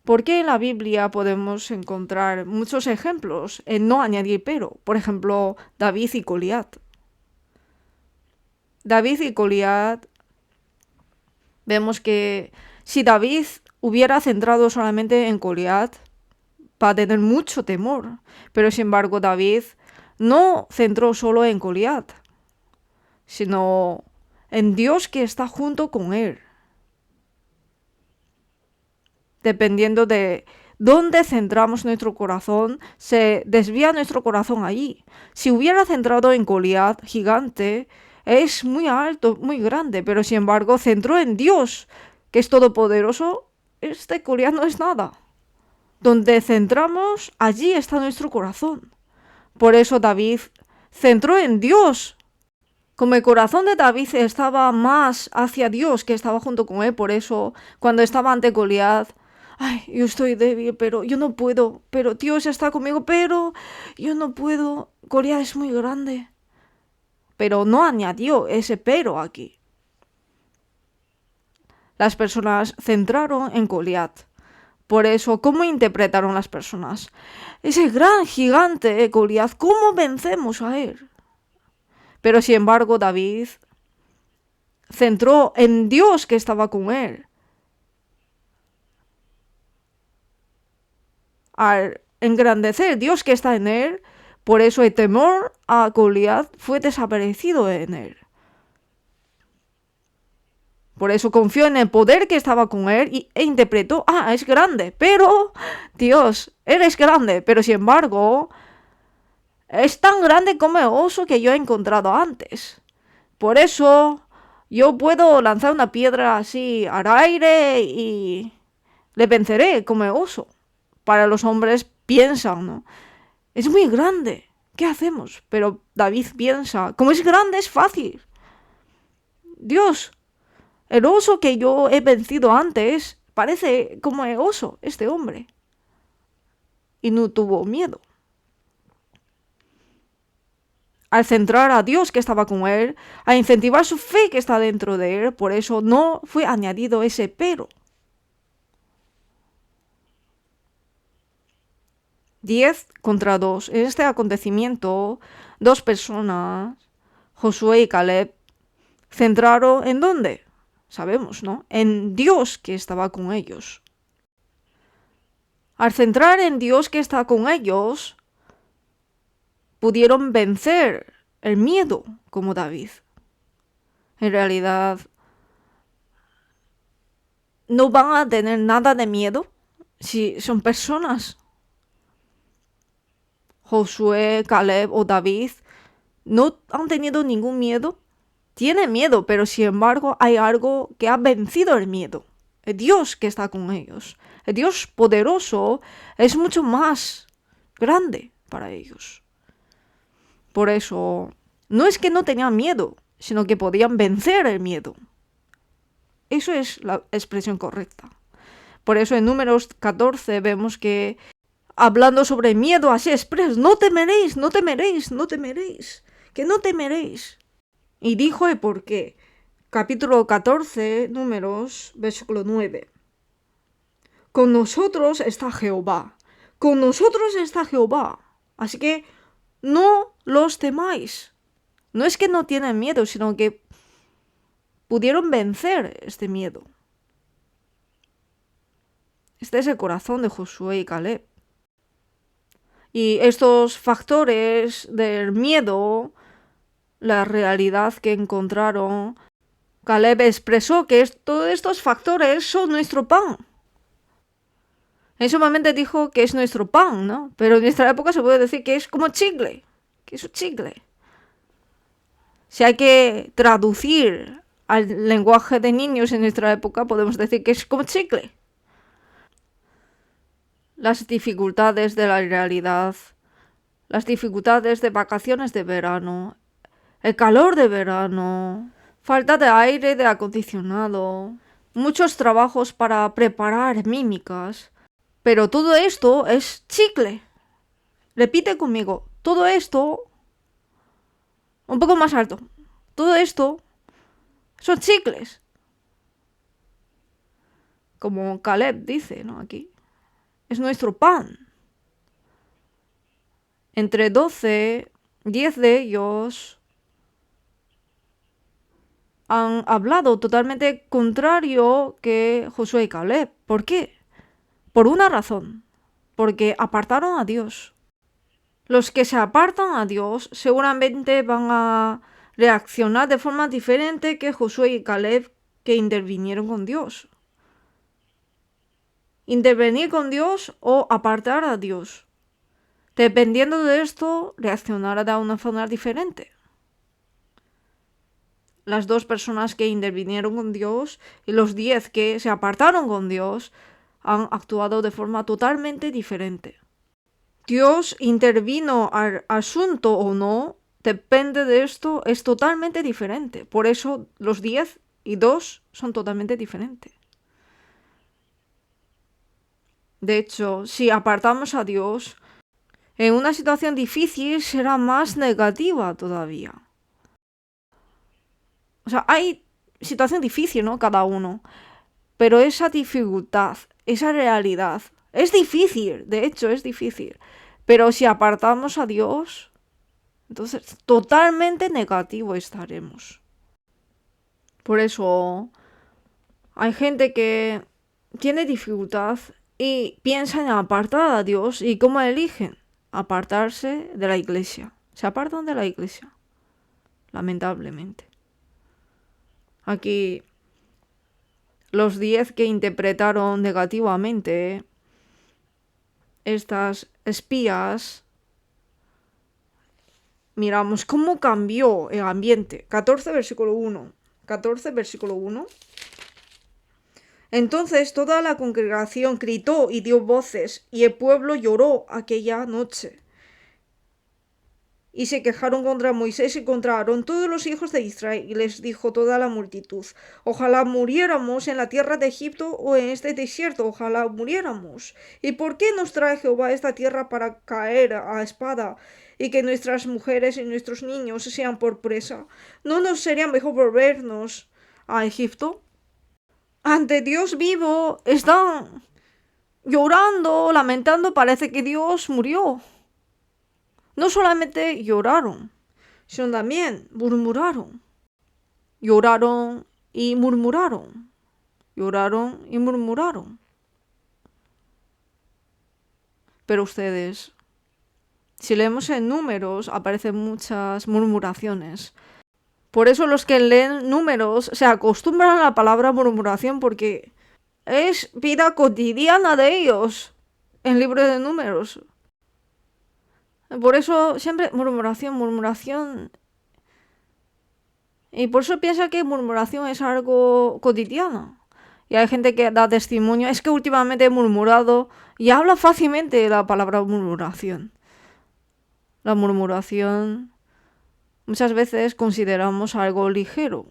Porque en la Biblia podemos encontrar muchos ejemplos en no añadir pero. Por ejemplo, David y Goliat. David y Goliat, vemos que si David hubiera centrado solamente en Goliat, va a tener mucho temor. Pero sin embargo, David no centró solo en Goliat, sino en Dios que está junto con él. Dependiendo de dónde centramos nuestro corazón, se desvía nuestro corazón allí. Si hubiera centrado en Goliat, gigante, es muy alto, muy grande, pero sin embargo centró en Dios, que es todopoderoso, este Goliat no es nada. Donde centramos, allí está nuestro corazón. Por eso David centró en Dios. Como el corazón de David estaba más hacia Dios, que estaba junto con él, por eso cuando estaba ante Goliat, ay, yo estoy débil, pero yo no puedo, pero Dios está conmigo, pero yo no puedo, Goliat es muy grande. Pero no añadió ese pero aquí. Las personas centraron en Goliat. Por eso, ¿cómo interpretaron las personas? Ese gran gigante, Goliat, ¿cómo vencemos a él? Pero sin embargo, David centró en Dios que estaba con él. Al engrandecer Dios que está en él, por eso el temor a Goliat fue desaparecido en él. Por eso confió en el poder que estaba con él e interpretó, es grande, pero Dios, él es grande, pero sin embargo, es tan grande como el oso que yo he encontrado antes. Por eso yo puedo lanzar una piedra así al aire y le venceré como el oso. Para los hombres piensan, ¿no? Es muy grande, ¿qué hacemos? Pero David piensa, como es grande es fácil. Dios, el oso que yo he vencido antes parece como el oso, este hombre. Y no tuvo miedo. Al centrar a Dios que estaba con él, a incentivar su fe que está dentro de él, por eso no fue añadido ese pero. 10-2. En este acontecimiento, 2 personas, Josué y Caleb, centraron ¿en dónde? Sabemos, ¿no? En Dios que estaba con ellos. Al centrar en Dios que está con ellos, pudieron vencer el miedo como David. En realidad, no van a tener nada de miedo si son personas. Josué, Caleb o David no han tenido ningún miedo. Tienen miedo, pero sin embargo hay algo que ha vencido el miedo. El Dios que está con ellos. El Dios poderoso es mucho más grande para ellos. Por eso, no es que no tenían miedo, sino que podían vencer el miedo. Eso es la expresión correcta. Por eso en Números 14 vemos que, hablando sobre miedo así expreso, no temeréis, no temeréis, no temeréis, que no temeréis. Y dijo el por qué. Capítulo 14, Números, versículo 9. Con nosotros está Jehová. Con nosotros está Jehová. Así que no los temáis. No es que no tienen miedo, sino que pudieron vencer este miedo. Este es el corazón de Josué y Caleb. Y estos factores del miedo, la realidad que encontraron, Caleb expresó que todos estos factores son nuestro pan. En su momento dijo que es nuestro pan, ¿no? Pero en nuestra época se puede decir que es como chicle, que es un chicle. Si hay que traducir al lenguaje de niños en nuestra época, podemos decir que es como chicle. Las dificultades de la realidad, las dificultades de vacaciones de verano, el calor de verano, falta de aire de acondicionado, muchos trabajos para preparar mímicas. Pero todo esto es chicle. Repite conmigo, todo esto, un poco más alto, todo esto son chicles. Como Caleb dice, ¿no? Aquí. Es nuestro pan. Entre 12, 10 de ellos han hablado totalmente contrario que Josué y Caleb. ¿Por qué? Por una razón. Porque apartaron a Dios. Los que se apartan a Dios seguramente van a reaccionar de forma diferente que Josué y Caleb, que intervinieron con Dios. Intervenir con Dios o apartar a Dios. Dependiendo de esto, reaccionará de una forma diferente. Las dos personas que intervinieron con Dios y los 10 que se apartaron con Dios han actuado de forma totalmente diferente. Dios intervino al asunto o no, depende de esto, es totalmente diferente. Por eso los 10 y 2 son totalmente diferentes. De hecho, si apartamos a Dios, en una situación difícil será más negativa todavía. O sea, hay situación difícil, ¿no? Cada uno. Pero esa dificultad, esa realidad, es difícil, de hecho es difícil. Pero si apartamos a Dios, entonces totalmente negativo estaremos. Por eso hay gente que tiene dificultad y piensa en apartar a Dios. ¿Y cómo eligen? Apartarse de la iglesia. Se apartan de la iglesia, lamentablemente. Aquí los 10 que interpretaron negativamente estas espías, miramos cómo cambió el ambiente. 14 versículo 1. Entonces toda la congregación gritó y dio voces, y el pueblo lloró aquella noche. Y se quejaron contra Moisés y contra Aarón todos los hijos de Israel, y les dijo toda la multitud: ojalá muriéramos en la tierra de Egipto o en este desierto, ojalá muriéramos. ¿Y por qué nos trae Jehová esta tierra para caer a espada, y que nuestras mujeres y nuestros niños sean por presa? ¿No nos sería mejor volvernos a Egipto? Ante Dios vivo están llorando, lamentando, parece que Dios murió. No solamente lloraron, sino también murmuraron. Lloraron y murmuraron. Lloraron y murmuraron. Pero ustedes, si leemos en Números, aparecen muchas murmuraciones. Por eso los que leen Números se acostumbran a la palabra murmuración, porque es vida cotidiana de ellos en el libro de Números. Por eso siempre murmuración. Y por eso piensa que murmuración es algo cotidiano. Y hay gente que da testimonio, es que últimamente he murmurado, y habla fácilmente la palabra murmuración. La murmuración muchas veces consideramos algo ligero.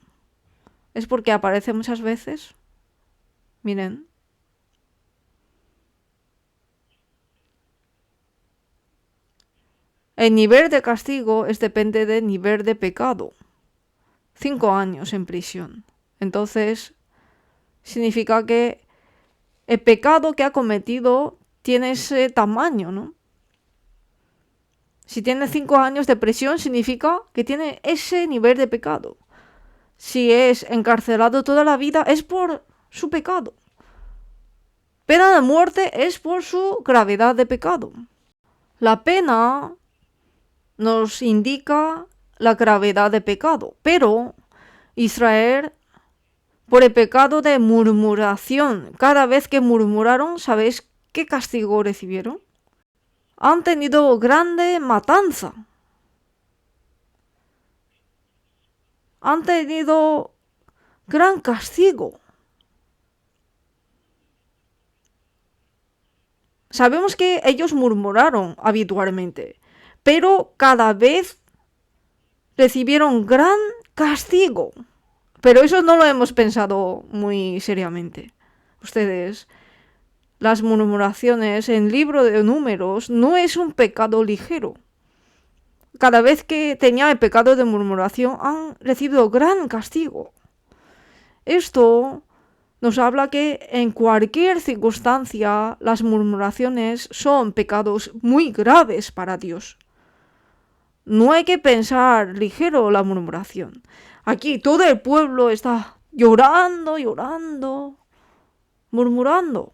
Es porque aparece muchas veces. Miren. El nivel de castigo depende del nivel de pecado. 5 años en prisión. Entonces, significa que el pecado que ha cometido tiene ese tamaño, ¿no? Si tiene 5 años de prisión, significa que tiene ese nivel de pecado. Si es encarcelado toda la vida, es por su pecado. Pena de muerte es por su gravedad de pecado. La pena nos indica la gravedad de pecado, pero Israel, por el pecado de murmuración, cada vez que murmuraron, ¿sabéis qué castigo recibieron? Han tenido grande matanza. Han tenido gran castigo. Sabemos que ellos murmuraron habitualmente, pero cada vez recibieron gran castigo. Pero eso no lo hemos pensado muy seriamente. Ustedes, las murmuraciones en el libro de Números no es un pecado ligero. Cada vez que tenía el pecado de murmuración han recibido gran castigo. Esto nos habla que en cualquier circunstancia las murmuraciones son pecados muy graves para Dios. No hay que pensar ligero la murmuración. Aquí todo el pueblo está llorando, murmurando.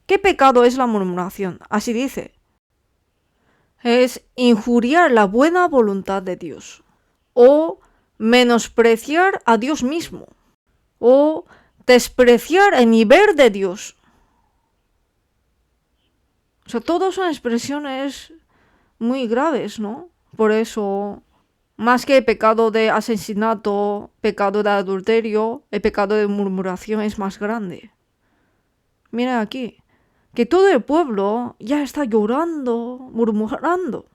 ¿Qué pecado es la murmuración? Así dice. Es injuriar la buena voluntad de Dios, o menospreciar a Dios mismo, o despreciar el nivel de Dios. O sea, todas son expresiones muy graves, ¿no? Por eso, más que el pecado de asesinato, pecado de adulterio, el pecado de murmuración es más grande. Mira aquí, que todo el pueblo ya está llorando, murmurando.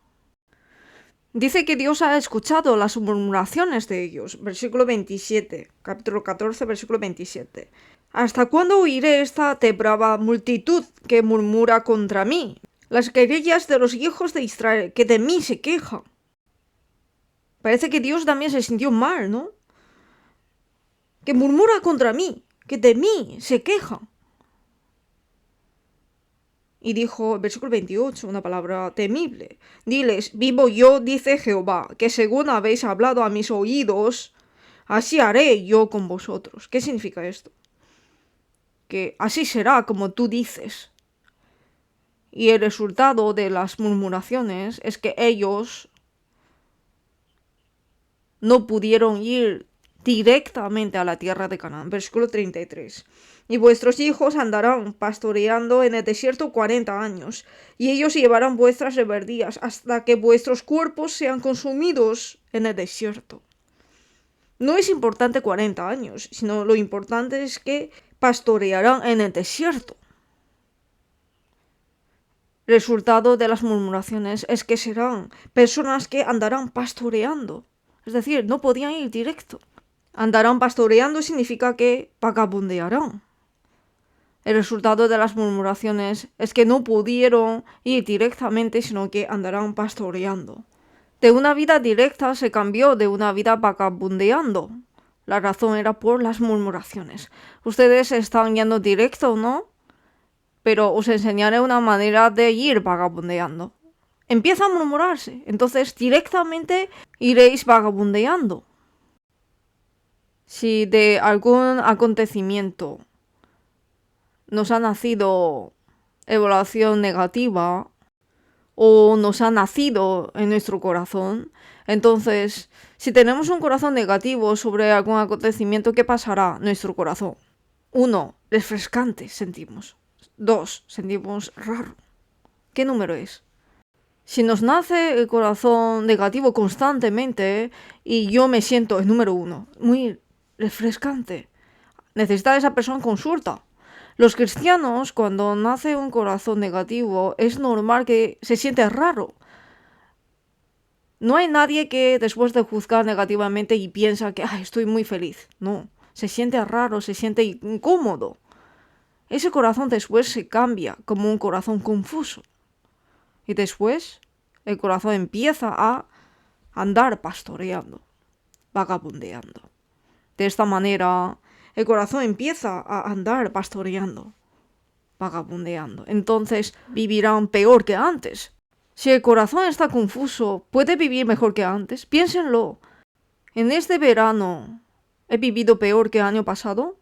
Dice que Dios ha escuchado las murmuraciones de ellos. Versículo 27, capítulo 14, versículo 27. ¿Hasta cuándo oiré esta brava multitud que murmura contra mí? Las querellas de los hijos de Israel, que de mí se quejan. Parece que Dios también se sintió mal, ¿no? Que murmura contra mí, que de mí se quejan. Y dijo, versículo 28, una palabra temible. Diles, vivo yo, dice Jehová, que según habéis hablado a mis oídos, así haré yo con vosotros. ¿Qué significa esto? Que así será como tú dices. Y el resultado de las murmuraciones es que ellos no pudieron ir directamente a la tierra de Canaán. Versículo 33. Y vuestros hijos andarán pastoreando en el desierto 40 años, y ellos llevarán vuestras rebeldías hasta que vuestros cuerpos sean consumidos en el desierto. No es importante 40 años, sino lo importante es que pastorearán en el desierto. Resultado de las murmuraciones es que serán personas que andarán pastoreando. Es decir, no podían ir directo. Andarán pastoreando significa que vagabundearán. El resultado de las murmuraciones es que no pudieron ir directamente, sino que andarán pastoreando. De una vida directa se cambió de una vida vagabundeando. La razón era por las murmuraciones. Ustedes están yendo directo, ¿no? Pero os enseñaré una manera de ir vagabundeando. Empieza a murmurarse, entonces directamente iréis vagabundeando. Si de algún acontecimiento nos ha nacido evaluación negativa o nos ha nacido en nuestro corazón, entonces, si tenemos un corazón negativo sobre algún acontecimiento, ¿qué pasará nuestro corazón? 1, refrescante sentimos. 2, sentimos raro. ¿Qué número es? Si nos nace el corazón negativo constantemente y yo me siento el número 1, muy refrescante, necesita esa persona consulta. Los cristianos, cuando nace un corazón negativo, es normal que se siente raro. No hay nadie que después de juzgar negativamente y piensa que estoy muy feliz. No, se siente raro, se siente incómodo. Ese corazón después se cambia como un corazón confuso. Y después el corazón empieza a andar pastoreando, vagabundeando. De esta manera el corazón empieza a andar pastoreando, vagabundeando. Entonces vivirán peor que antes. Si el corazón está confuso, ¿puede vivir mejor que antes? Piénsenlo. En este verano, ¿he vivido peor que el año pasado?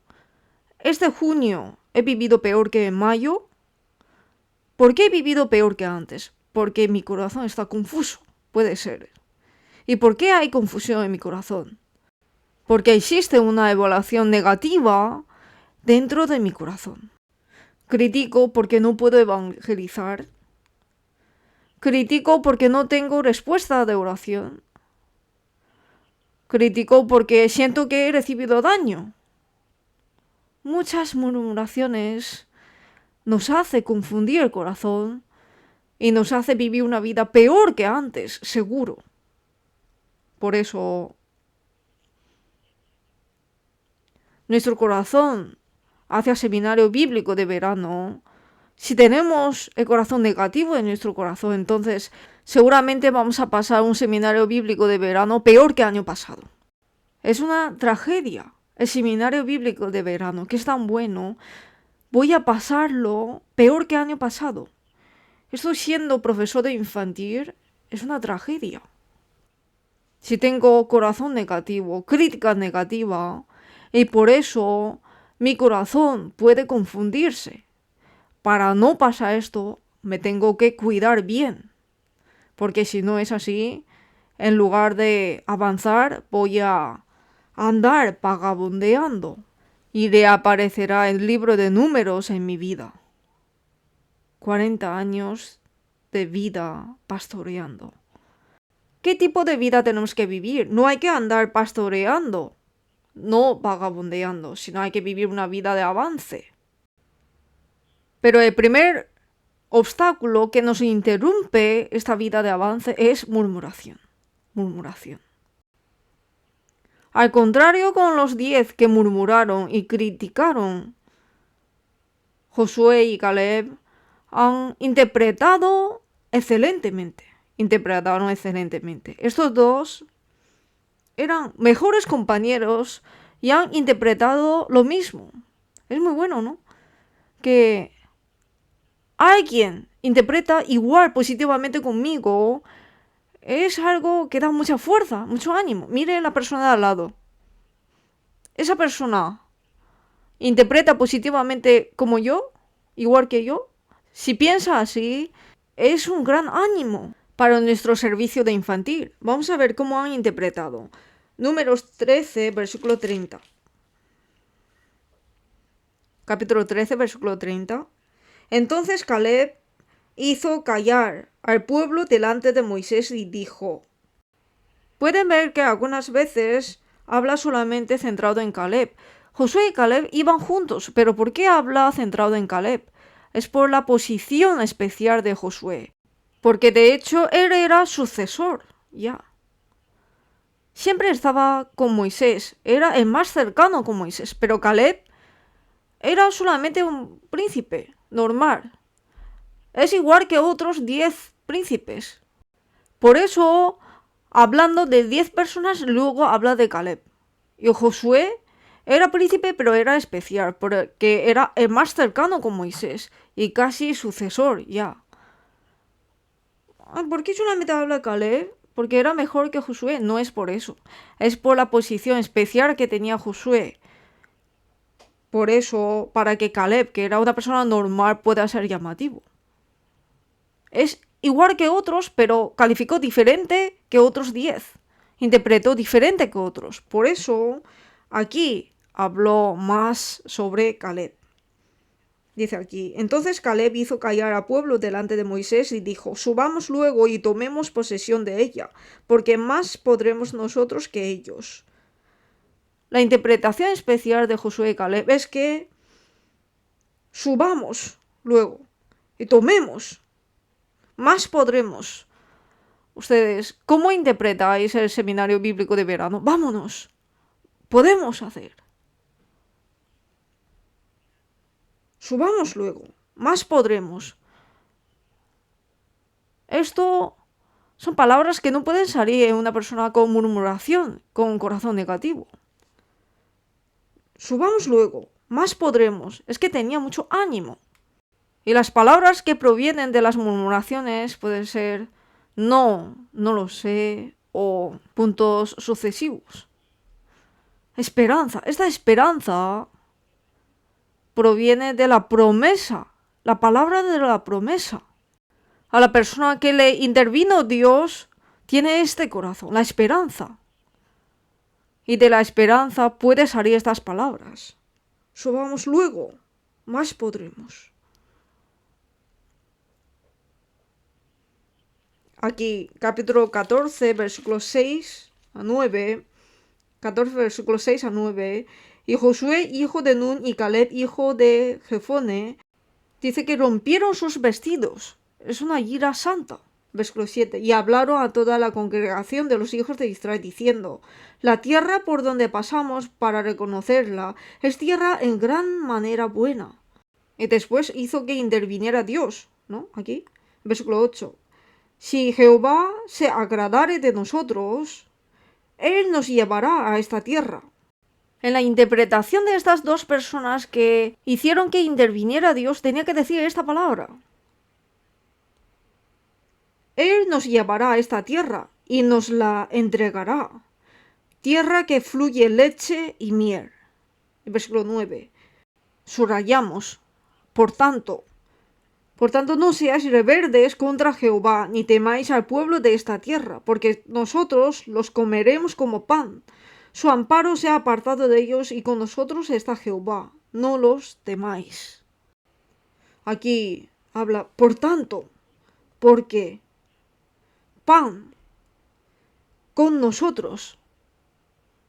este junio he vivido peor que en mayo. ¿Por qué he vivido peor que antes? Porque mi corazón está confuso, puede ser. ¿Y por qué hay confusión en mi corazón? Porque existe una evaluación negativa dentro de mi corazón. Critico porque no puedo evangelizar. Critico porque no tengo respuesta de oración. Critico porque siento que he recibido daño. Muchas murmuraciones nos hace confundir el corazón y nos hace vivir una vida peor que antes, seguro. Por eso, nuestro corazón hacia seminario bíblico de verano, si tenemos el corazón negativo en nuestro corazón, entonces seguramente vamos a pasar un seminario bíblico de verano peor que el año pasado. Es una tragedia. El seminario bíblico de verano, que es tan bueno, voy a pasarlo peor que el año pasado. Estoy siendo profesor de infantil, es una tragedia. Si tengo corazón negativo, crítica negativa, y por eso mi corazón puede confundirse. Para no pasar esto, me tengo que cuidar bien. Porque si no es así, en lugar de avanzar, voy a andar vagabundeando y reaparecerá el libro de números en mi vida. 40 años de vida pastoreando. ¿Qué tipo de vida tenemos que vivir? No hay que andar pastoreando, no vagabundeando, sino hay que vivir una vida de avance. Pero el primer obstáculo que nos interrumpe esta vida de avance es murmuración. Murmuración. Al contrario con los 10 que murmuraron y criticaron, Josué y Caleb han interpretado excelentemente. Estos dos eran mejores compañeros y han interpretado lo mismo. Es muy bueno, ¿no? Que alguien interpreta igual positivamente conmigo es algo que da mucha fuerza, mucho ánimo. Mire la persona de al lado. Esa persona interpreta positivamente como yo, igual que yo. Si piensa así, es un gran ánimo para nuestro servicio de infantil. Vamos a ver cómo han interpretado. Números 13, versículo 30. Capítulo 13, versículo 30. Entonces Caleb hizo callar al pueblo delante de Moisés y dijo: pueden ver que algunas veces habla solamente centrado en Caleb. Josué y Caleb iban juntos, pero ¿por qué habla centrado en Caleb? Es por la posición especial de Josué, porque de hecho él era sucesor, ya. Siempre estaba con Moisés, era el más cercano con Moisés, pero Caleb era solamente un príncipe normal. Es igual que otros 10 príncipes. Por eso, hablando de 10 personas, luego habla de Caleb. Y Josué era príncipe, pero era especial, porque era el más cercano con Moisés y casi sucesor ya. ¿Por qué solamente habla Caleb? Porque era mejor que Josué. No es por eso. Es por la posición especial que tenía Josué. Por eso, para que Caleb, que era una persona normal, pueda ser llamativo. Es igual que otros, pero calificó diferente que otros 10. Interpretó diferente que otros. Por eso, aquí habló más sobre Caleb. Dice aquí: entonces Caleb hizo callar al pueblo delante de Moisés y dijo: subamos luego y tomemos posesión de ella, porque más podremos nosotros que ellos. La interpretación especial de Josué y Caleb es que subamos luego y tomemos. Más podremos. Ustedes, ¿cómo interpretáis el seminario bíblico de verano? Vámonos. Podemos hacer. Subamos luego. Más podremos. Esto son palabras que no pueden salir en una persona con murmuración, con un corazón negativo. Subamos luego. Más podremos. Es que tenía mucho ánimo. Y las palabras que provienen de las murmuraciones pueden ser no, no lo sé, o puntos sucesivos. Esperanza. Esta esperanza proviene de la promesa, la palabra de la promesa. A la persona que le intervino Dios tiene este corazón, la esperanza. Y de la esperanza puede salir estas palabras. Subamos luego, más podremos. Aquí, capítulo 14, versículos 6 a 9. 14, versículos 6 a 9. Y Josué, hijo de Nun, y Caleb, hijo de Jefone, dice que rompieron sus vestidos. Es una ira santa. Versículo 7. Y hablaron a toda la congregación de los hijos de Israel, diciendo: la tierra por donde pasamos para reconocerla es tierra en gran manera buena. Y después hizo que interviniera Dios, ¿no? Aquí, versículo 8. Si Jehová se agradare de nosotros, Él nos llevará a esta tierra. En la interpretación de estas dos personas que hicieron que interviniera Dios, tenía que decir esta palabra. Él nos llevará a esta tierra y nos la entregará. Tierra que fluye leche y miel. Versículo 9. Subrayamos. Por tanto, no seáis rebeldes contra Jehová, ni temáis al pueblo de esta tierra, porque nosotros los comeremos como pan. Su amparo se ha apartado de ellos, y con nosotros está Jehová. No los temáis. Aquí habla, por tanto, porque pan con nosotros.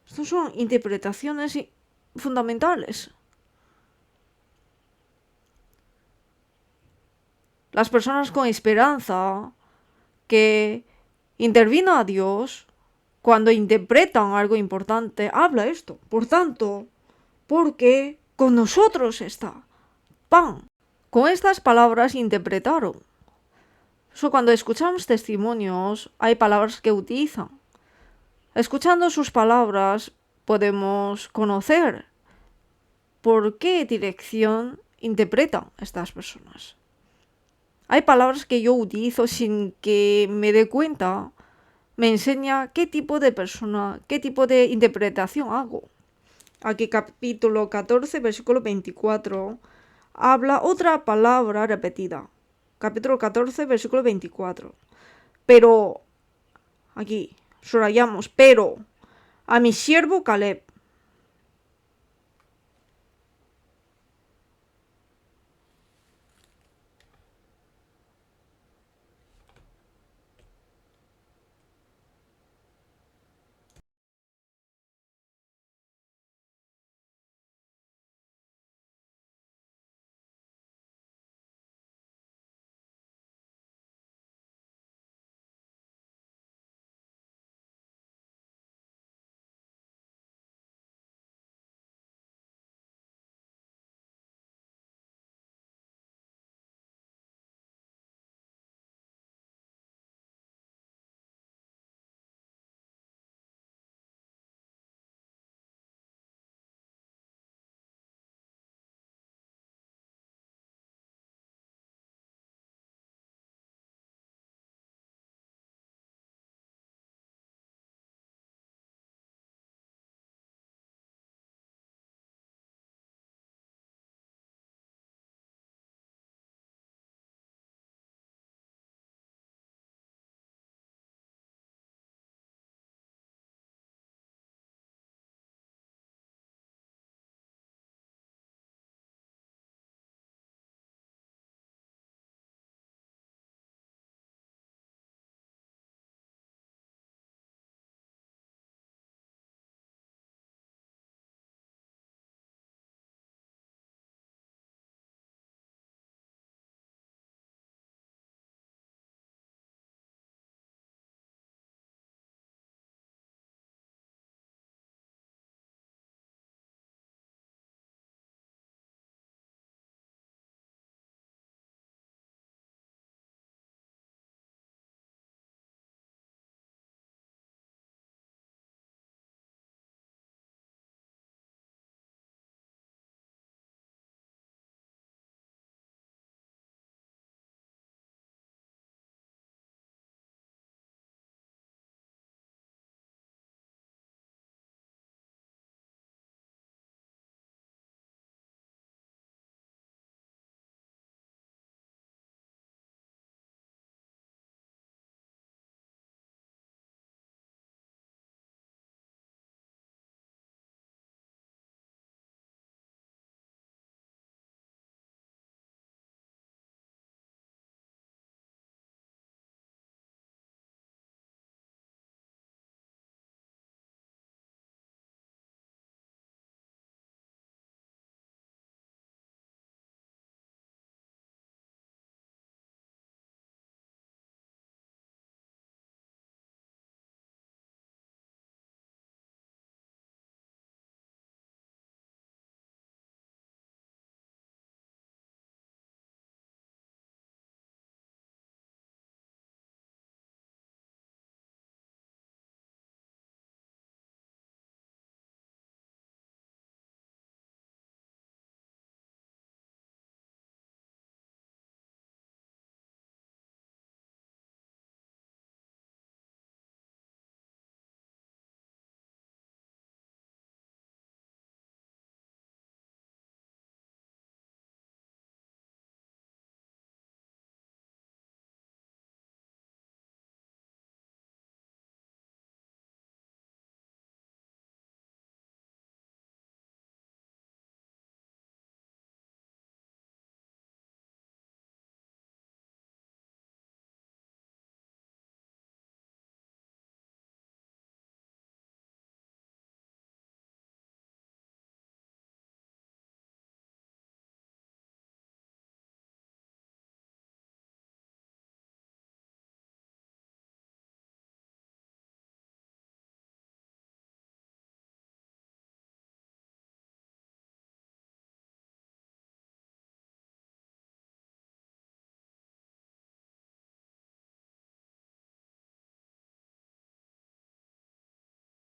Estas son interpretaciones fundamentales. Las personas con esperanza que intervino a Dios cuando interpretan algo importante, habla esto. Por tanto, porque con nosotros está pan. Con estas palabras interpretaron. Eso cuando escuchamos testimonios, hay palabras que utilizan. Escuchando sus palabras podemos conocer por qué dirección interpretan estas personas. Hay palabras que yo utilizo sin que me dé cuenta, me enseña qué tipo de persona, qué tipo de interpretación hago. Aquí capítulo 14, versículo 24, habla otra palabra repetida. Capítulo 14, versículo 24. Pero, aquí, subrayamos, pero a mi siervo Caleb,